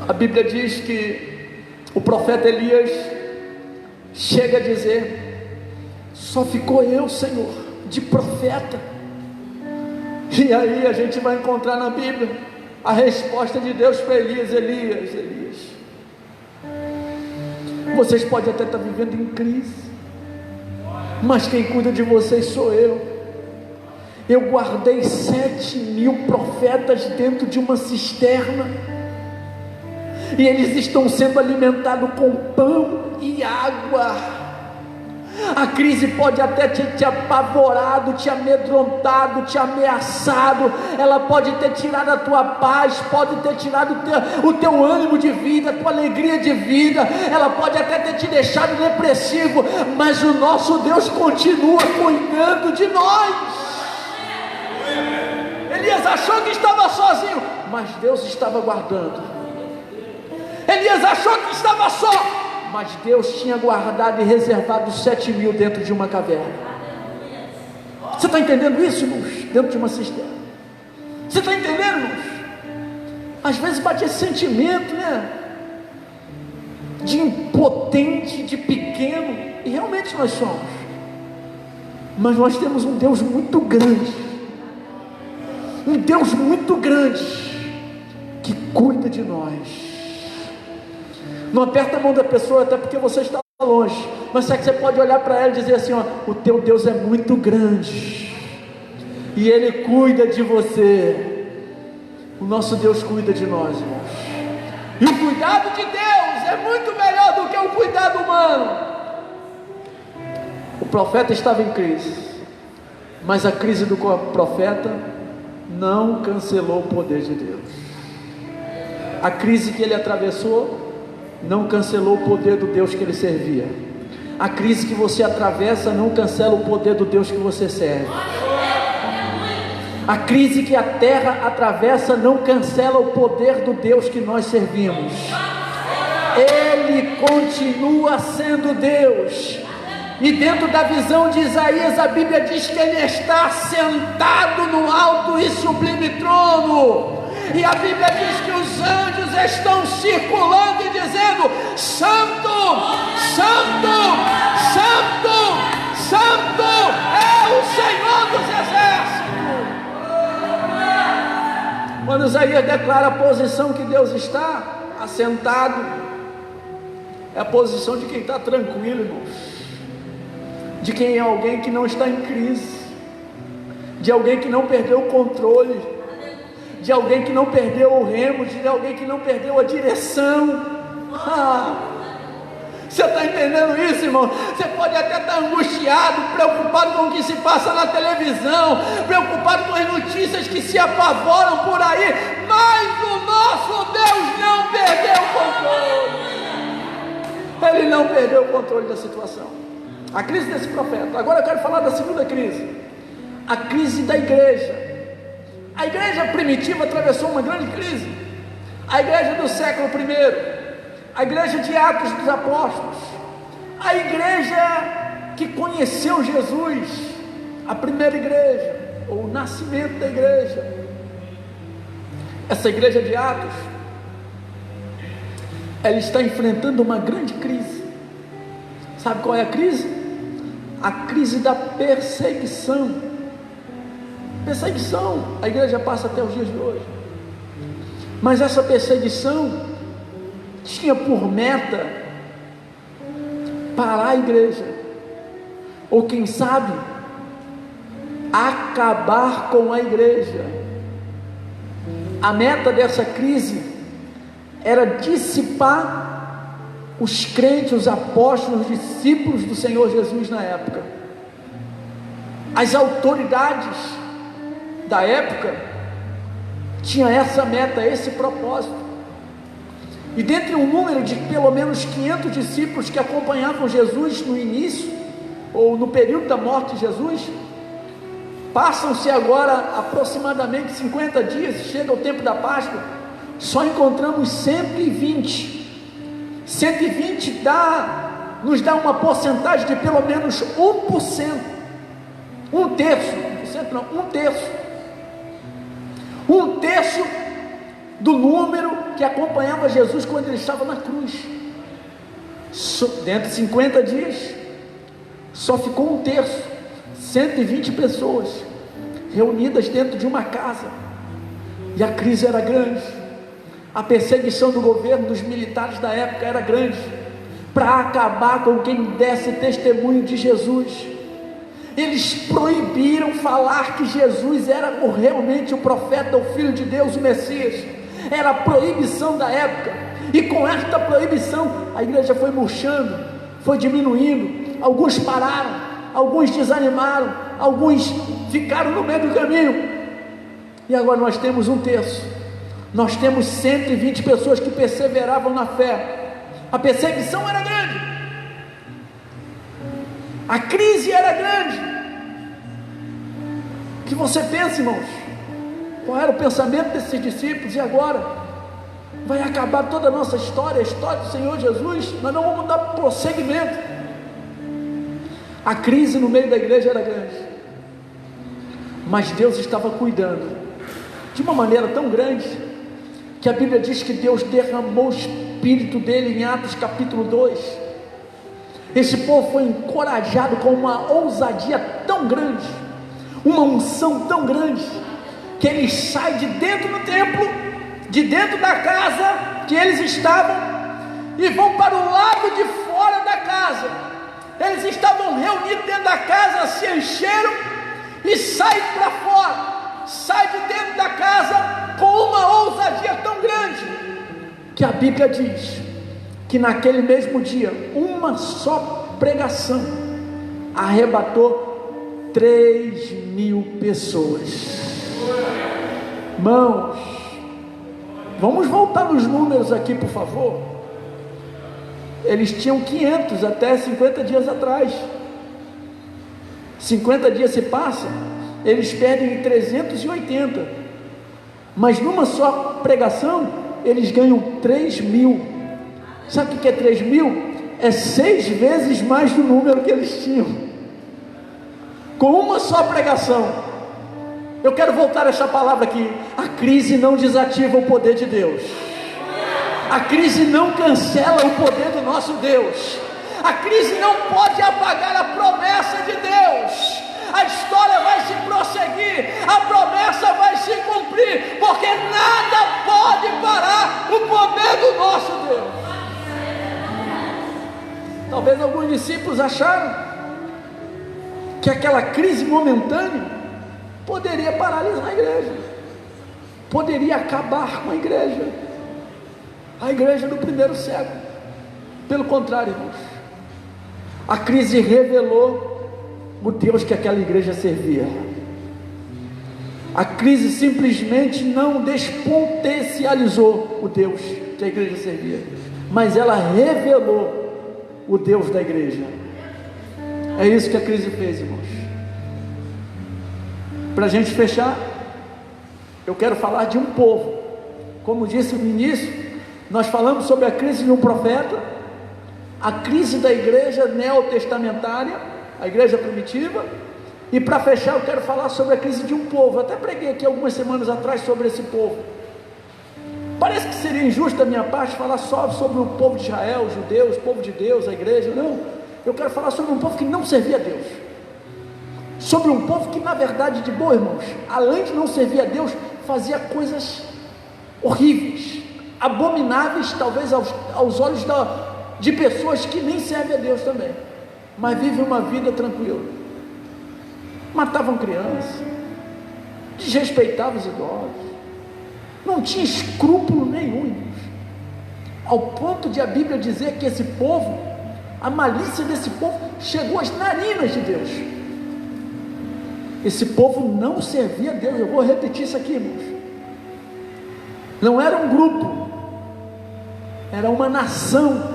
A Bíblia diz que o profeta Elias chega a dizer: só ficou eu, Senhor, de profeta. E aí a gente vai encontrar na Bíblia a resposta de Deus para Elias: Elias, vocês podem até estar vivendo em crise, mas quem cuida de vocês sou eu. Eu guardei 7.000 profetas dentro de uma cisterna, e eles estão sendo alimentados com pão e água. A crise pode até ter te apavorado, te amedrontado, te ameaçado. Ela pode ter tirado a tua paz, pode ter tirado o teu ânimo de vida, a tua alegria de vida. Ela pode até ter te deixado depressivo, mas o nosso Deus continua cuidando de nós. Elias achou que estava sozinho, mas Deus estava guardando. Elias achou que estava só, mas Deus tinha guardado e reservado 7.000 dentro de uma caverna. Você está entendendo isso, irmãos? Dentro de uma cisterna. Você está entendendo, irmãos? Às vezes bate esse sentimento, né? De impotente, de pequeno, e realmente nós somos. Mas nós temos um Deus muito grande, um Deus muito grande, que cuida de nós. Não aperta a mão da pessoa, até porque você está longe, mas será que você pode olhar para ela e dizer assim, ó, o teu Deus é muito grande, e Ele cuida de você. O nosso Deus cuida de nós, irmãos, e o cuidado de Deus é muito melhor do que o cuidado humano. O profeta estava em crise, mas a crise do profeta não cancelou o poder de Deus. A crise que ele atravessou não cancelou o poder do Deus que ele servia. A crise que você atravessa não cancela o poder do Deus que você serve. A crise que a terra atravessa não cancela o poder do Deus que nós servimos. Ele continua sendo Deus. E dentro da visão de Isaías, a Bíblia diz que Ele está sentado no alto e sublime trono. E a Bíblia diz que os anjos estão circulando e dizendo: Santo, Santo, Santo, Santo é o Senhor dos exércitos. Quando Isaías declara a posição que Deus está assentado, é a posição de quem está tranquilo, irmãos, de quem é alguém que não está em crise, de alguém que não perdeu o controle, de alguém que não perdeu o remo, de alguém que não perdeu a direção. Você está entendendo isso, irmão? Você pode até estar angustiado, preocupado com o que se passa na televisão, preocupado com as notícias que se apavoram por aí, mas o nosso Deus não perdeu o controle. Ele não perdeu o controle da situação. A crise desse profeta. Agora eu quero falar da segunda crise, a crise da igreja. A igreja primitiva atravessou uma grande crise. A igreja do século I, a igreja de Atos dos Apóstolos, a igreja que conheceu Jesus, a primeira igreja, ou o nascimento da igreja. Essa igreja de Atos, ela está enfrentando uma grande crise. Sabe qual é a crise? A crise da perseguição. Perseguição, a igreja passa até os dias de hoje. Mas essa perseguição tinha por meta parar a igreja, ou quem sabe, acabar com a igreja. A meta dessa crise era dissipar os crentes, os apóstolos, os discípulos do Senhor Jesus na época. As autoridades da época tinham essa meta, esse propósito. E dentre um número de pelo menos 500 discípulos que acompanhavam Jesus no início, ou no período da morte de Jesus, passam-se agora aproximadamente 50 dias, chega o tempo da Páscoa, só encontramos 120. 120 nos dá uma porcentagem de pelo menos 1%, um terço do número que acompanhava Jesus quando ele estava na cruz. Dentro de 50 dias, só ficou um terço, 120 pessoas reunidas dentro de uma casa, e a crise era grande. A perseguição do governo, dos militares da época era grande, para acabar com quem desse testemunho de Jesus. Eles proibiram falar que Jesus era realmente o profeta, o Filho de Deus, o Messias. Era a proibição da época, e com esta proibição, a igreja foi murchando, foi diminuindo. Alguns pararam, alguns desanimaram, alguns ficaram no meio do caminho, e agora nós temos um terço. Nós temos 120 pessoas que perseveravam na fé. A perseguição era grande, a crise era grande. O que você pensa, irmãos? Qual era o pensamento desses discípulos? E agora? Vai acabar toda a nossa história, a história do Senhor Jesus? Nós não vamos dar prosseguimento. A crise no meio da igreja era grande, mas Deus estava cuidando de uma maneira tão grande, que a Bíblia diz que Deus derramou o Espírito dele em Atos capítulo 2, Esse povo foi encorajado com uma ousadia tão grande, uma unção tão grande, que eles saem de dentro do templo, de dentro da casa que eles estavam, e vão para o lado de fora da casa. Eles estavam reunidos dentro da casa, se encheram e saem para fora, saem de dentro da casa com uma ousadia tão grande, que a Bíblia diz que naquele mesmo dia, uma só pregação arrebatou 3.000 pessoas. Irmãos, vamos voltar nos números aqui, por favor. Eles tinham 500 até 50 dias atrás. 50 dias se passam, eles perdem 380. Mas numa só pregação, eles ganham 3.000. Sabe o que é 3.000? É 6 vezes mais do número que eles tinham. Com uma só pregação. Eu quero voltar a essa palavra aqui. A crise não desativa o poder de Deus. A crise não cancela o poder do nosso Deus. A crise não pode apagar a promessa de Deus. A história vai se prosseguir, a promessa vai se cumprir, porque nada pode parar o poder do nosso Deus. Talvez alguns discípulos acharam que aquela crise momentânea poderia paralisar a igreja, poderia acabar com a igreja do primeiro século. Pelo contrário, irmãos, a crise revelou o Deus que aquela igreja servia. A crise simplesmente não despotencializou o Deus que a igreja servia, mas ela revelou o Deus da igreja. É isso que a crise fez, irmãos. Para a gente fechar, eu quero falar de um povo. Como disse no início, nós falamos sobre a crise de um profeta, a crise da igreja neotestamentária, a igreja primitiva, e para fechar eu quero falar sobre a crise de um povo. Eu até preguei aqui algumas semanas atrás sobre esse povo. Parece que seria injusto da minha parte falar só sobre o povo de Israel, os judeus, o povo de Deus, a igreja. Não, eu quero falar sobre um povo que não servia a Deus, sobre um povo que na verdade, de boa, irmãos, além de não servir a Deus, fazia coisas horríveis, abomináveis talvez aos olhos de pessoas que nem servem a Deus também, mas vivem uma vida tranquila. Matavam crianças, desrespeitavam os idosos, não tinha escrúpulo nenhum, irmãos, ao ponto de a Bíblia dizer que esse povo, a malícia desse povo chegou às narinas de Deus. Esse povo não servia a Deus. Eu vou repetir isso aqui, irmãos. Não era um grupo, era uma nação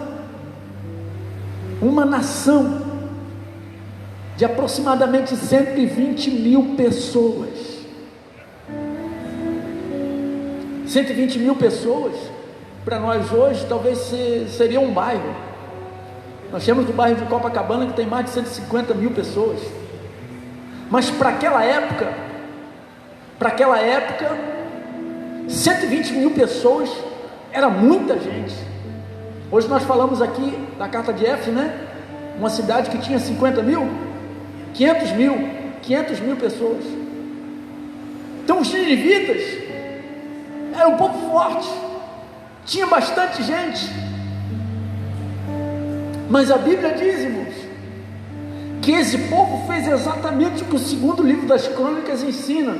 de aproximadamente 120.000 pessoas. 120.000 pessoas, para nós hoje, talvez seria um bairro. Nós temos o bairro de Copacabana, que tem mais de 150.000 pessoas. Mas para aquela época, 120.000 pessoas era muita gente. Hoje nós falamos aqui da carta de Éfeso, né? Uma cidade que tinha 50.000, 500.000 pessoas. Então os ninivitas era um povo forte, tinha bastante gente, mas a Bíblia diz, irmãos, que esse povo fez exatamente o que o segundo livro das Crônicas ensina.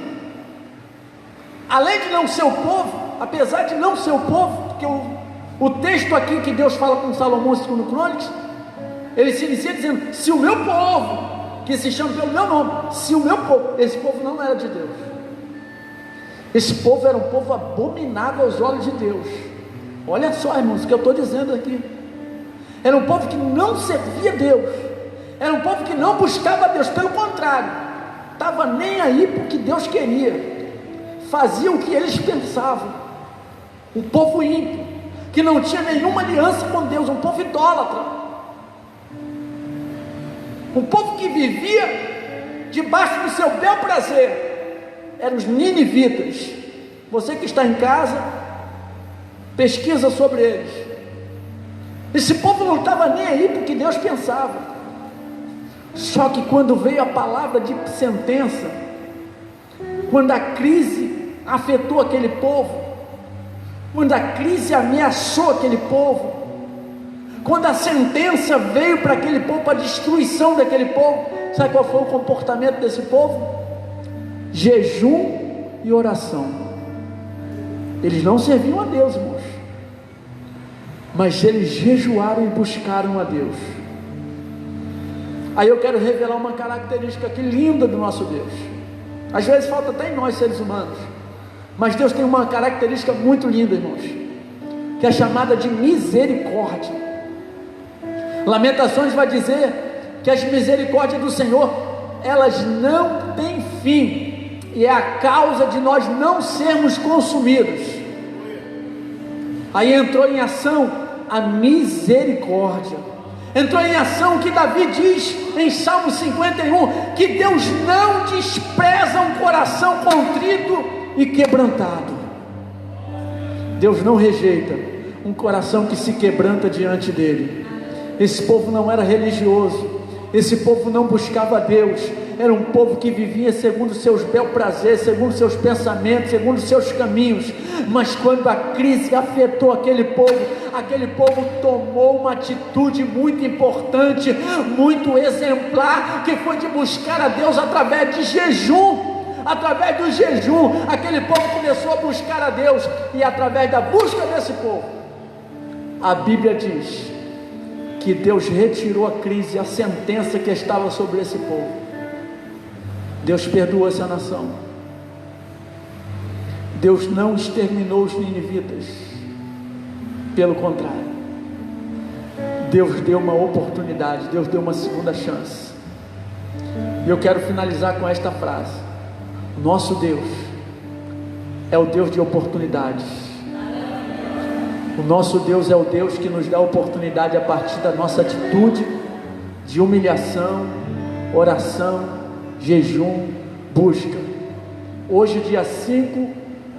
Além de não ser o povo, apesar de não ser o povo, porque o texto aqui que Deus fala com Salomão, segundo Crônicas, ele se inicia dizendo: se o meu povo, que se chama pelo meu nome, se o meu povo, esse povo não era de Deus. Esse povo era um povo abominável aos olhos de Deus. Olha só, irmãos, o que eu estou dizendo aqui. Era um povo que não servia a Deus, era um povo que não buscava a Deus, pelo contrário, estava nem aí para o que Deus queria, fazia o que eles pensavam. Um povo ímpio, que não tinha nenhuma aliança com Deus, um povo idólatra, um povo que vivia debaixo do seu bel prazer. Eram os ninivitas. Você que está em casa, pesquisa sobre eles. Esse povo não estava nem aí porque Deus pensava. Só que quando veio a palavra de sentença, quando a crise afetou aquele povo, quando a crise ameaçou aquele povo, quando a sentença veio para aquele povo, para a destruição daquele povo, sabe qual foi o comportamento desse povo? Jejum e oração. Eles não serviam a Deus, irmãos, mas eles jejuaram e buscaram a Deus. Aí eu quero revelar uma característica aqui linda do nosso Deus. Às vezes falta até em nós seres humanos, mas Deus tem uma característica muito linda, irmãos, que é chamada de misericórdia. Lamentações vai dizer que as misericórdias do Senhor, elas não têm fim, e é a causa de nós não sermos consumidos. Aí entrou em ação a misericórdia. Entrou em ação o que Davi diz em Salmo 51, que Deus não despreza um coração contrito e quebrantado. Deus não rejeita um coração que se quebranta diante dele. Esse povo não era religioso, esse povo não buscava Deus, era um povo que vivia segundo seus bel prazeres, segundo seus pensamentos, segundo seus caminhos. Mas quando a crise afetou aquele povo tomou uma atitude muito importante, muito exemplar, que foi de buscar a Deus através de jejum. Através do jejum, aquele povo começou a buscar a Deus, e através da busca desse povo, a Bíblia diz que Deus retirou a crise, a sentença que estava sobre esse povo. Deus perdoou essa nação. Deus não exterminou os ninivitas, pelo contrário, Deus deu uma oportunidade, Deus deu uma segunda chance. E eu quero finalizar com esta frase: nosso Deus é o Deus de oportunidades. O nosso Deus é o Deus que nos dá oportunidade a partir da nossa atitude de humilhação, oração, jejum, busca. Hoje, dia 5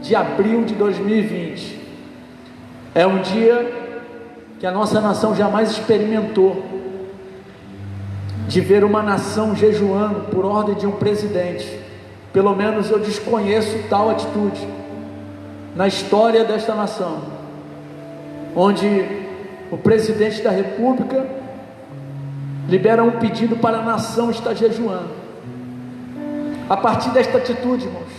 de abril de 2020, é um dia que a nossa nação jamais experimentou, de ver uma nação jejuando por ordem de um presidente. Pelo menos eu desconheço tal atitude na história desta nação, onde o presidente da república libera um pedido para a nação estar jejuando. A partir desta atitude, irmãos,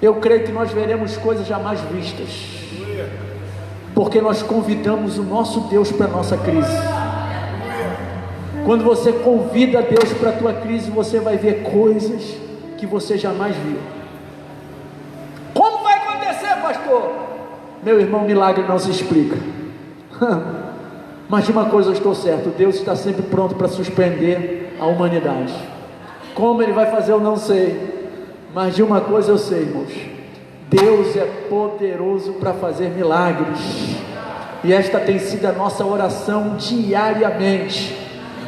eu creio que nós veremos coisas jamais vistas, porque nós convidamos o nosso Deus para a nossa crise. Quando você convida Deus para a tua crise, você vai ver coisas que você jamais viu. Como vai acontecer, pastor? Meu irmão, milagre não se explica. Mas de uma coisa eu estou certo: Deus está sempre pronto para surpreender a humanidade. Como Ele vai fazer eu não sei, mas de uma coisa eu sei, irmãos: Deus é poderoso para fazer milagres. E esta tem sido a nossa oração diariamente.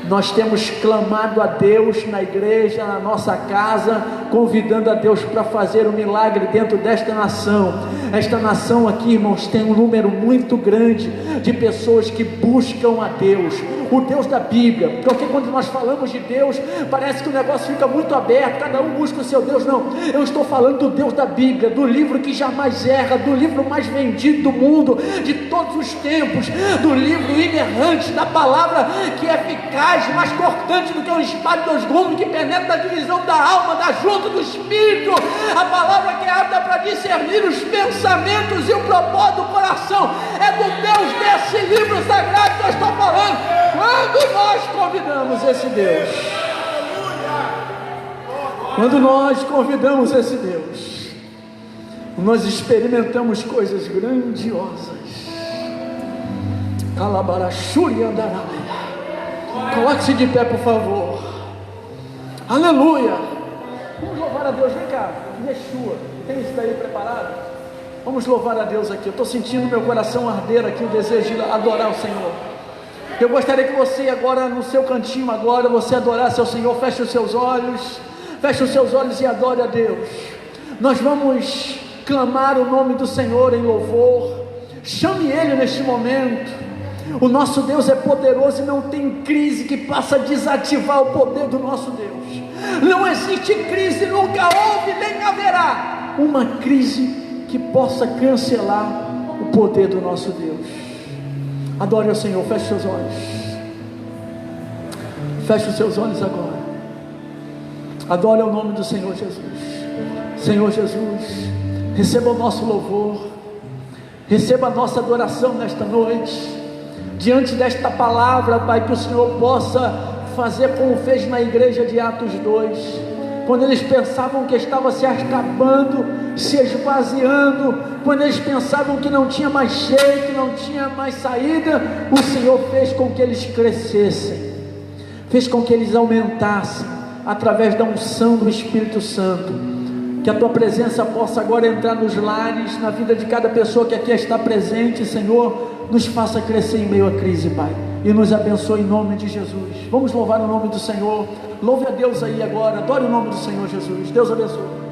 Nós temos clamado a Deus na igreja, na nossa casa, convidando a Deus para fazer um milagre dentro desta nação. Esta nação aqui, irmãos, tem um número muito grande de pessoas que buscam a Deus, o Deus da Bíblia. Porque quando nós falamos de Deus, parece que o negócio fica muito aberto, cada um busca o seu Deus. Não, eu estou falando do Deus da Bíblia, do livro que jamais erra, do livro mais vendido do mundo, de todos os tempos, do livro inerrante, da palavra que é eficaz, mais cortante do que um espada de 2 gumes, que penetra a divisão da alma, da junta do espírito, a palavra que é apta para discernir os pensamentos e o propósito do coração. É do Deus desse livro sagrado que eu estou falando. Quando nós convidamos esse Deus, quando nós convidamos esse Deus, nós experimentamos coisas grandiosas. Calabarachuri andarai. Coloque-se de pé, por favor. Aleluia. Vamos louvar a Deus. Vem cá, Yeshua, tem isso daí preparado? Vamos louvar a Deus aqui. Eu estou sentindo meu coração arder aqui, o desejo de adorar o Senhor. Eu gostaria que você agora, no seu cantinho agora, você adorasse ao Senhor. Feche os seus olhos e adore a Deus. Nós vamos clamar o nome do Senhor em louvor. Chame Ele neste momento. O nosso Deus é poderoso e não tem crise que possa desativar o poder do nosso Deus. Não existe crise, nunca houve nem haverá uma crise que possa cancelar o poder do nosso Deus. Adore ao Senhor, feche seus olhos. Feche os seus olhos agora. Adore ao nome do Senhor Jesus. Senhor Jesus, receba o nosso louvor, receba a nossa adoração nesta noite. Diante desta palavra, Pai, que o Senhor possa fazer como fez na igreja de Atos 2, quando eles pensavam que estava se acabando, se esvaziando, quando eles pensavam que não tinha mais jeito, não tinha mais saída, o Senhor fez com que eles crescessem, fez com que eles aumentassem, através da unção do Espírito Santo. Que a Tua presença possa agora entrar nos lares, na vida de cada pessoa que aqui está presente, Senhor. Nos faça crescer em meio à crise, Pai, e nos abençoe em nome de Jesus. Vamos louvar o nome do Senhor. Louve a Deus aí agora, adore o nome do Senhor Jesus. Deus abençoe.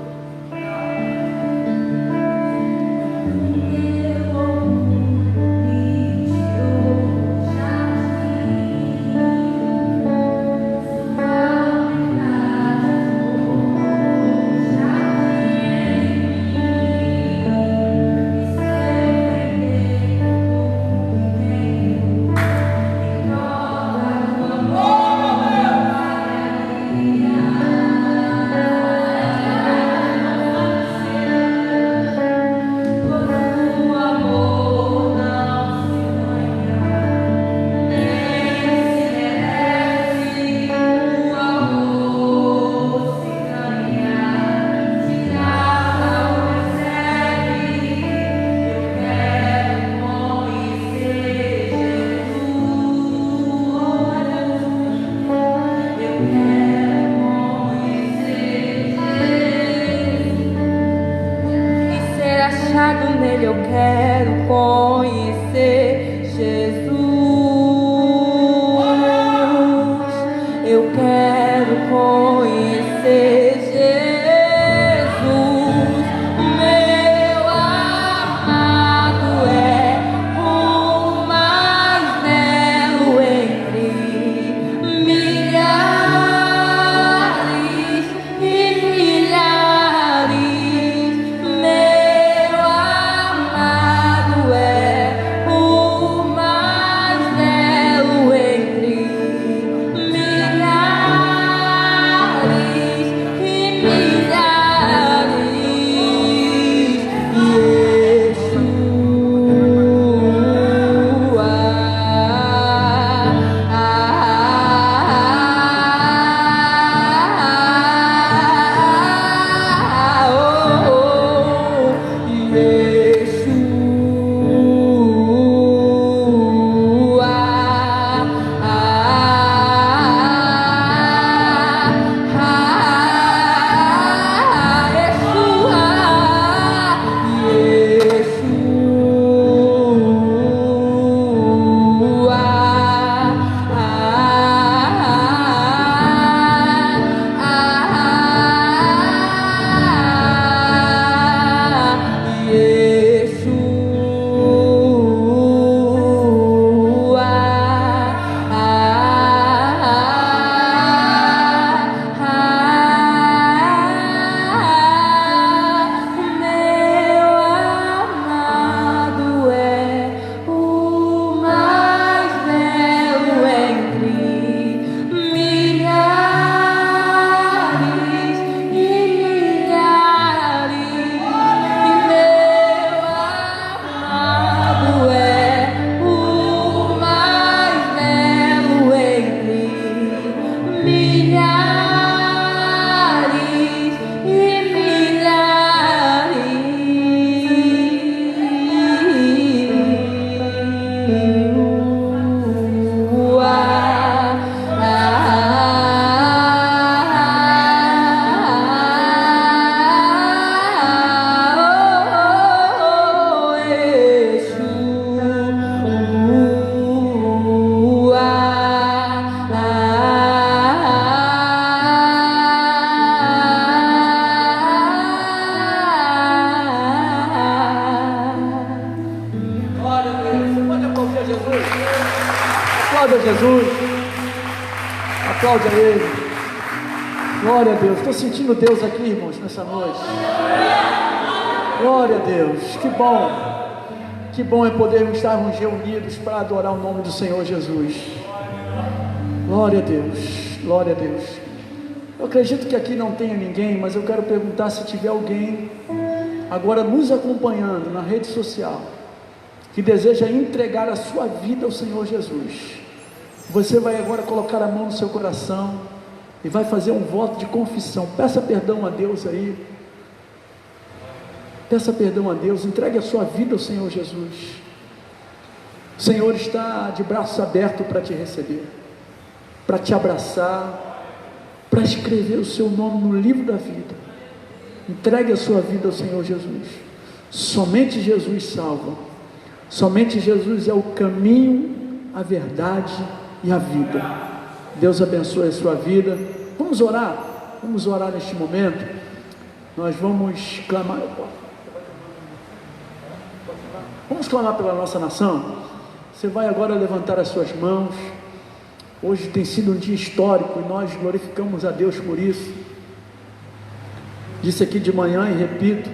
Meu amado é o mais Aplauda Jesus. Aplaude a Ele. Glória a Deus. Estou sentindo Deus aqui, irmãos, nessa noite. Glória a Deus. Que bom. Que bom é podermos estarmos reunidos para adorar o nome do Senhor Jesus. Glória a Deus. Glória a Deus. Eu acredito que aqui não tenha ninguém, mas eu quero perguntar se tiver alguém agora nos acompanhando na rede social que deseja entregar a sua vida ao Senhor Jesus. Você vai agora colocar a mão no seu coração e vai fazer um voto de confissão. Peça perdão a Deus aí. Peça perdão a Deus. Entregue a sua vida ao Senhor Jesus. O Senhor está de braços abertos para te receber, para te abraçar, para escrever o seu nome no livro da vida. Entregue a sua vida ao Senhor Jesus. Somente Jesus salva. Somente Jesus é o caminho, a verdade e a vida. Deus abençoe a sua vida. Vamos orar. Vamos orar neste momento. Nós vamos clamar. Vamos clamar pela nossa nação. Você vai agora levantar as suas mãos. Hoje tem sido um dia histórico e nós glorificamos a Deus por isso. Disse aqui de manhã e repito,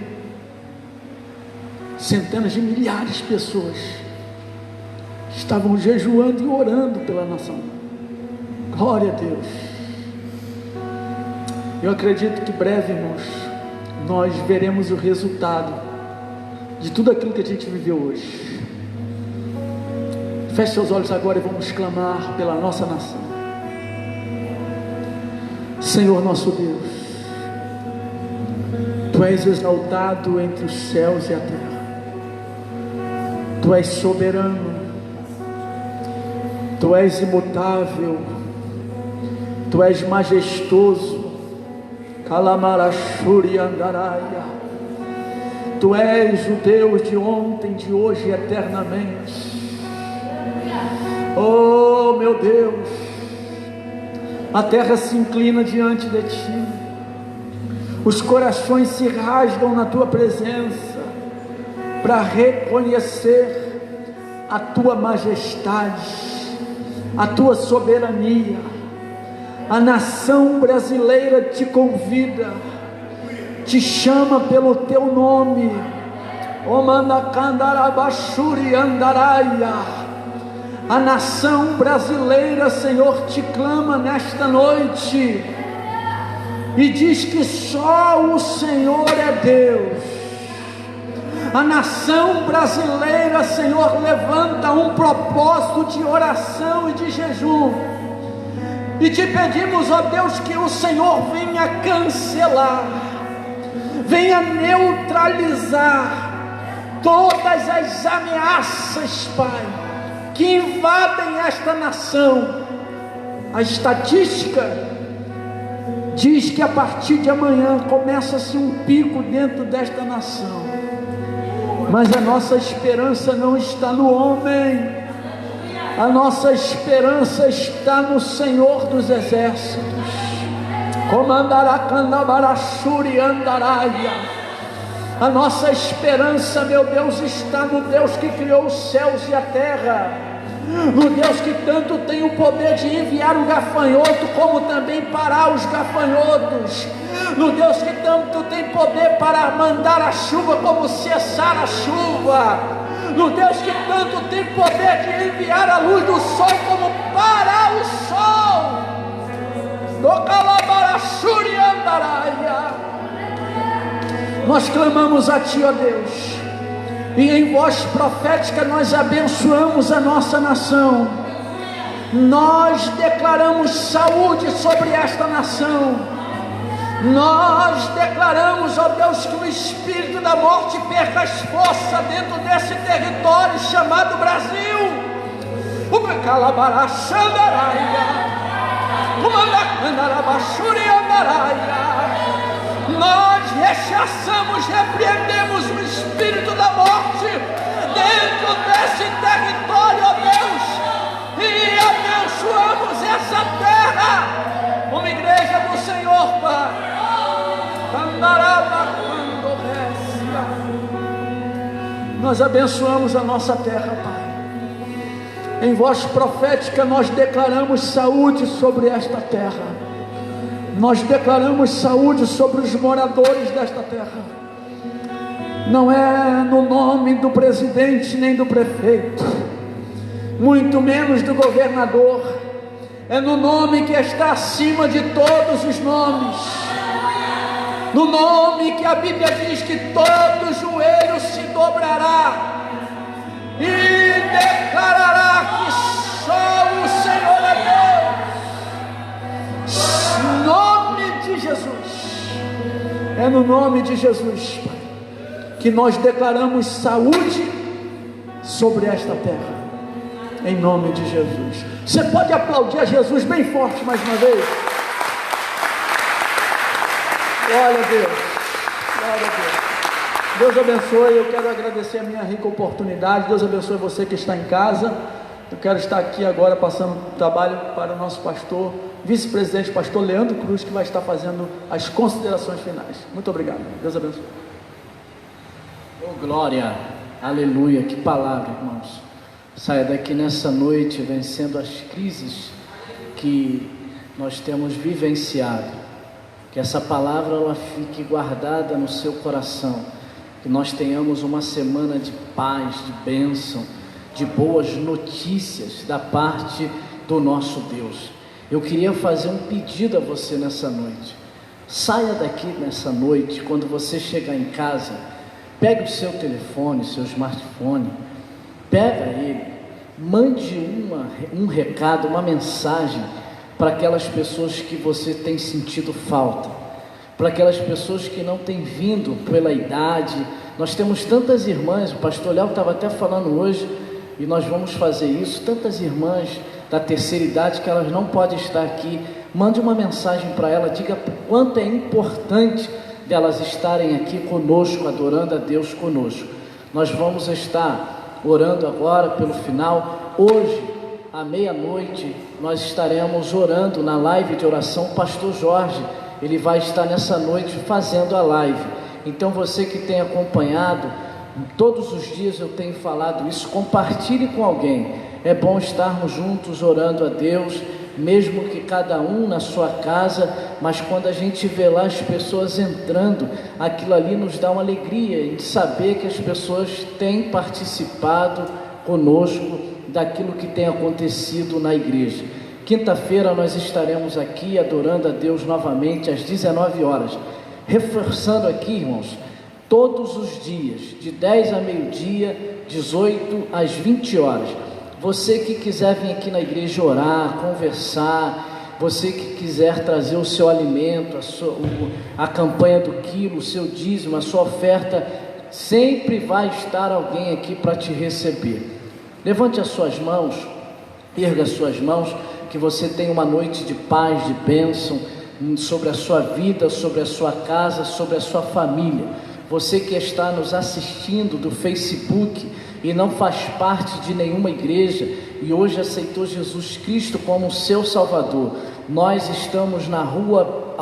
centenas de milhares de pessoas estavam jejuando e orando pela nação. Glória a Deus. Eu acredito que breve, irmãos, nós veremos o resultado de tudo aquilo que a gente viveu hoje. Feche seus olhos agora e vamos clamar pela nossa nação. Senhor nosso Deus, Tu és exaltado entre os céus e a terra. Tu és soberano, Tu és imutável, Tu és majestoso, Kalamarashuri Andaraia. Tu és o Deus de ontem, de hoje e eternamente. Oh meu Deus, a terra se inclina diante de Ti, os corações se rasgam na Tua presença, para reconhecer a Tua majestade, a Tua soberania. A nação brasileira te convida, te chama pelo Teu nome, Omandakandarabashuri Andaraia. A nação brasileira, Senhor, te clama nesta noite e diz que só o Senhor é Deus. A nação brasileira, Senhor, levanta um propósito de oração e de jejum, e te pedimos, ó Deus, que o Senhor venha cancelar, venha neutralizar todas as ameaças, Pai, que invadem esta nação. A estatística diz que a partir de amanhã começa-se um pico dentro desta nação, mas a nossa esperança não está no homem, a nossa esperança está no Senhor dos Exércitos. Comandarakandabarashuri Andaraia. A nossa esperança, meu Deus, está no Deus que criou os céus e a terra, no Deus que tanto tem o poder de enviar o gafanhoto, como também parar os gafanhotos, no Deus que tanto tem poder para mandar a chuva, como cessar a chuva, no Deus que tanto tem poder de enviar a luz do sol, como parar o sol. Do Kalabarashuri Andaraia. Nós clamamos a Ti, ó Deus, e em voz profética nós abençoamos a nossa nação. Nós declaramos saúde sobre esta nação. Nós declaramos, ó Deus, que o espírito da morte perca as forças dentro desse território chamado Brasil. O Kalabarashandaraia, o Mandakandarabashuri Andaraia. Nós rechaçamos, repreendemos o espírito da morte dentro desse território, ó Deus, e abençoamos essa terra como igreja do Senhor, Pai. Nós abençoamos a nossa terra, Pai. Em voz profética nós declaramos saúde sobre esta terra. Nós declaramos saúde sobre os moradores desta terra. Não é no nome do presidente nem do prefeito, muito menos do governador. É no nome que está acima de todos os nomes, no nome que a Bíblia diz que todo joelho se dobrará e declarará que só o Senhor é Deus. Em nome de Jesus, é no nome de Jesus, Pai, que nós declaramos saúde sobre esta terra, em nome de Jesus. Você pode aplaudir a Jesus bem forte mais uma vez? Glória a Deus, glória a Deus. Deus abençoe. Eu quero agradecer a minha rica oportunidade. Deus abençoe você que está em casa. Eu quero estar aqui agora passando trabalho para o nosso pastor, vice-presidente, pastor Leandro Cruz, que vai estar fazendo as considerações finais. Muito obrigado. Deus abençoe. Oh, glória, aleluia, que palavra, irmãos. Saia daqui nessa noite vencendo as crises que nós temos vivenciado. Que essa palavra ela fique guardada no seu coração. Que nós tenhamos uma semana de paz, de bênção, de boas notícias da parte do nosso Deus. Eu queria fazer um pedido a você nessa noite. Saia daqui nessa noite, quando você chegar em casa, pegue o seu telefone, seu smartphone, pega ele, mande um recado, uma mensagem para aquelas pessoas que você tem sentido falta, para aquelas pessoas que não têm vindo pela idade. Nós temos tantas irmãs, o pastor Léo estava até falando hoje, e nós vamos fazer isso, tantas irmãs da terceira idade que elas não podem estar aqui. Mande uma mensagem para ela, diga quanto é importante delas estarem aqui conosco, adorando a Deus conosco. Nós vamos estar orando agora pelo final. Hoje, à meia-noite, nós estaremos orando na live de oração. O pastor Jorge, ele vai estar nessa noite fazendo a live. Então você que tem acompanhado, todos os dias eu tenho falado isso, compartilhe com alguém. É bom estarmos juntos orando a Deus, mesmo que cada um na sua casa, mas quando a gente vê lá as pessoas entrando, aquilo ali nos dá uma alegria de saber que as pessoas têm participado conosco daquilo que tem acontecido na igreja. Quinta-feira nós estaremos aqui adorando a Deus novamente às 19 horas, reforçando aqui, irmãos, todos os dias, de 10 a meio-dia, 18 às 20 horas. Você que quiser vir aqui na igreja orar, conversar, você que quiser trazer o seu alimento, a campanha do quilo, o seu dízimo, a sua oferta, sempre vai estar alguém aqui para te receber. Levante as suas mãos, erga as suas mãos, que você tenha uma noite de paz, de bênção sobre a sua vida, sobre a sua casa, sobre a sua família. Você que está nos assistindo do Facebook e não faz parte de nenhuma igreja e hoje aceitou Jesus Cristo como seu Salvador, nós estamos na rua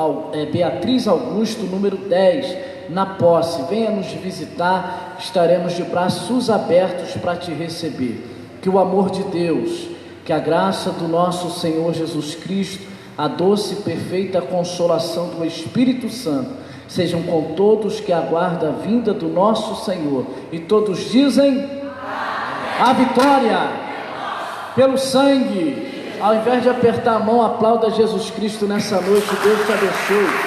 Beatriz Augusto, número 10, na Posse. Venha nos visitar, estaremos de braços abertos para te receber. Que o amor de Deus, que a graça do nosso Senhor Jesus Cristo, a doce e perfeita consolação do Espírito Santo sejam com todos que aguardam a vinda do nosso Senhor. E todos dizem: a vitória pelo sangue. Ao invés de apertar a mão, aplauda Jesus Cristo nessa noite. Deus te abençoe.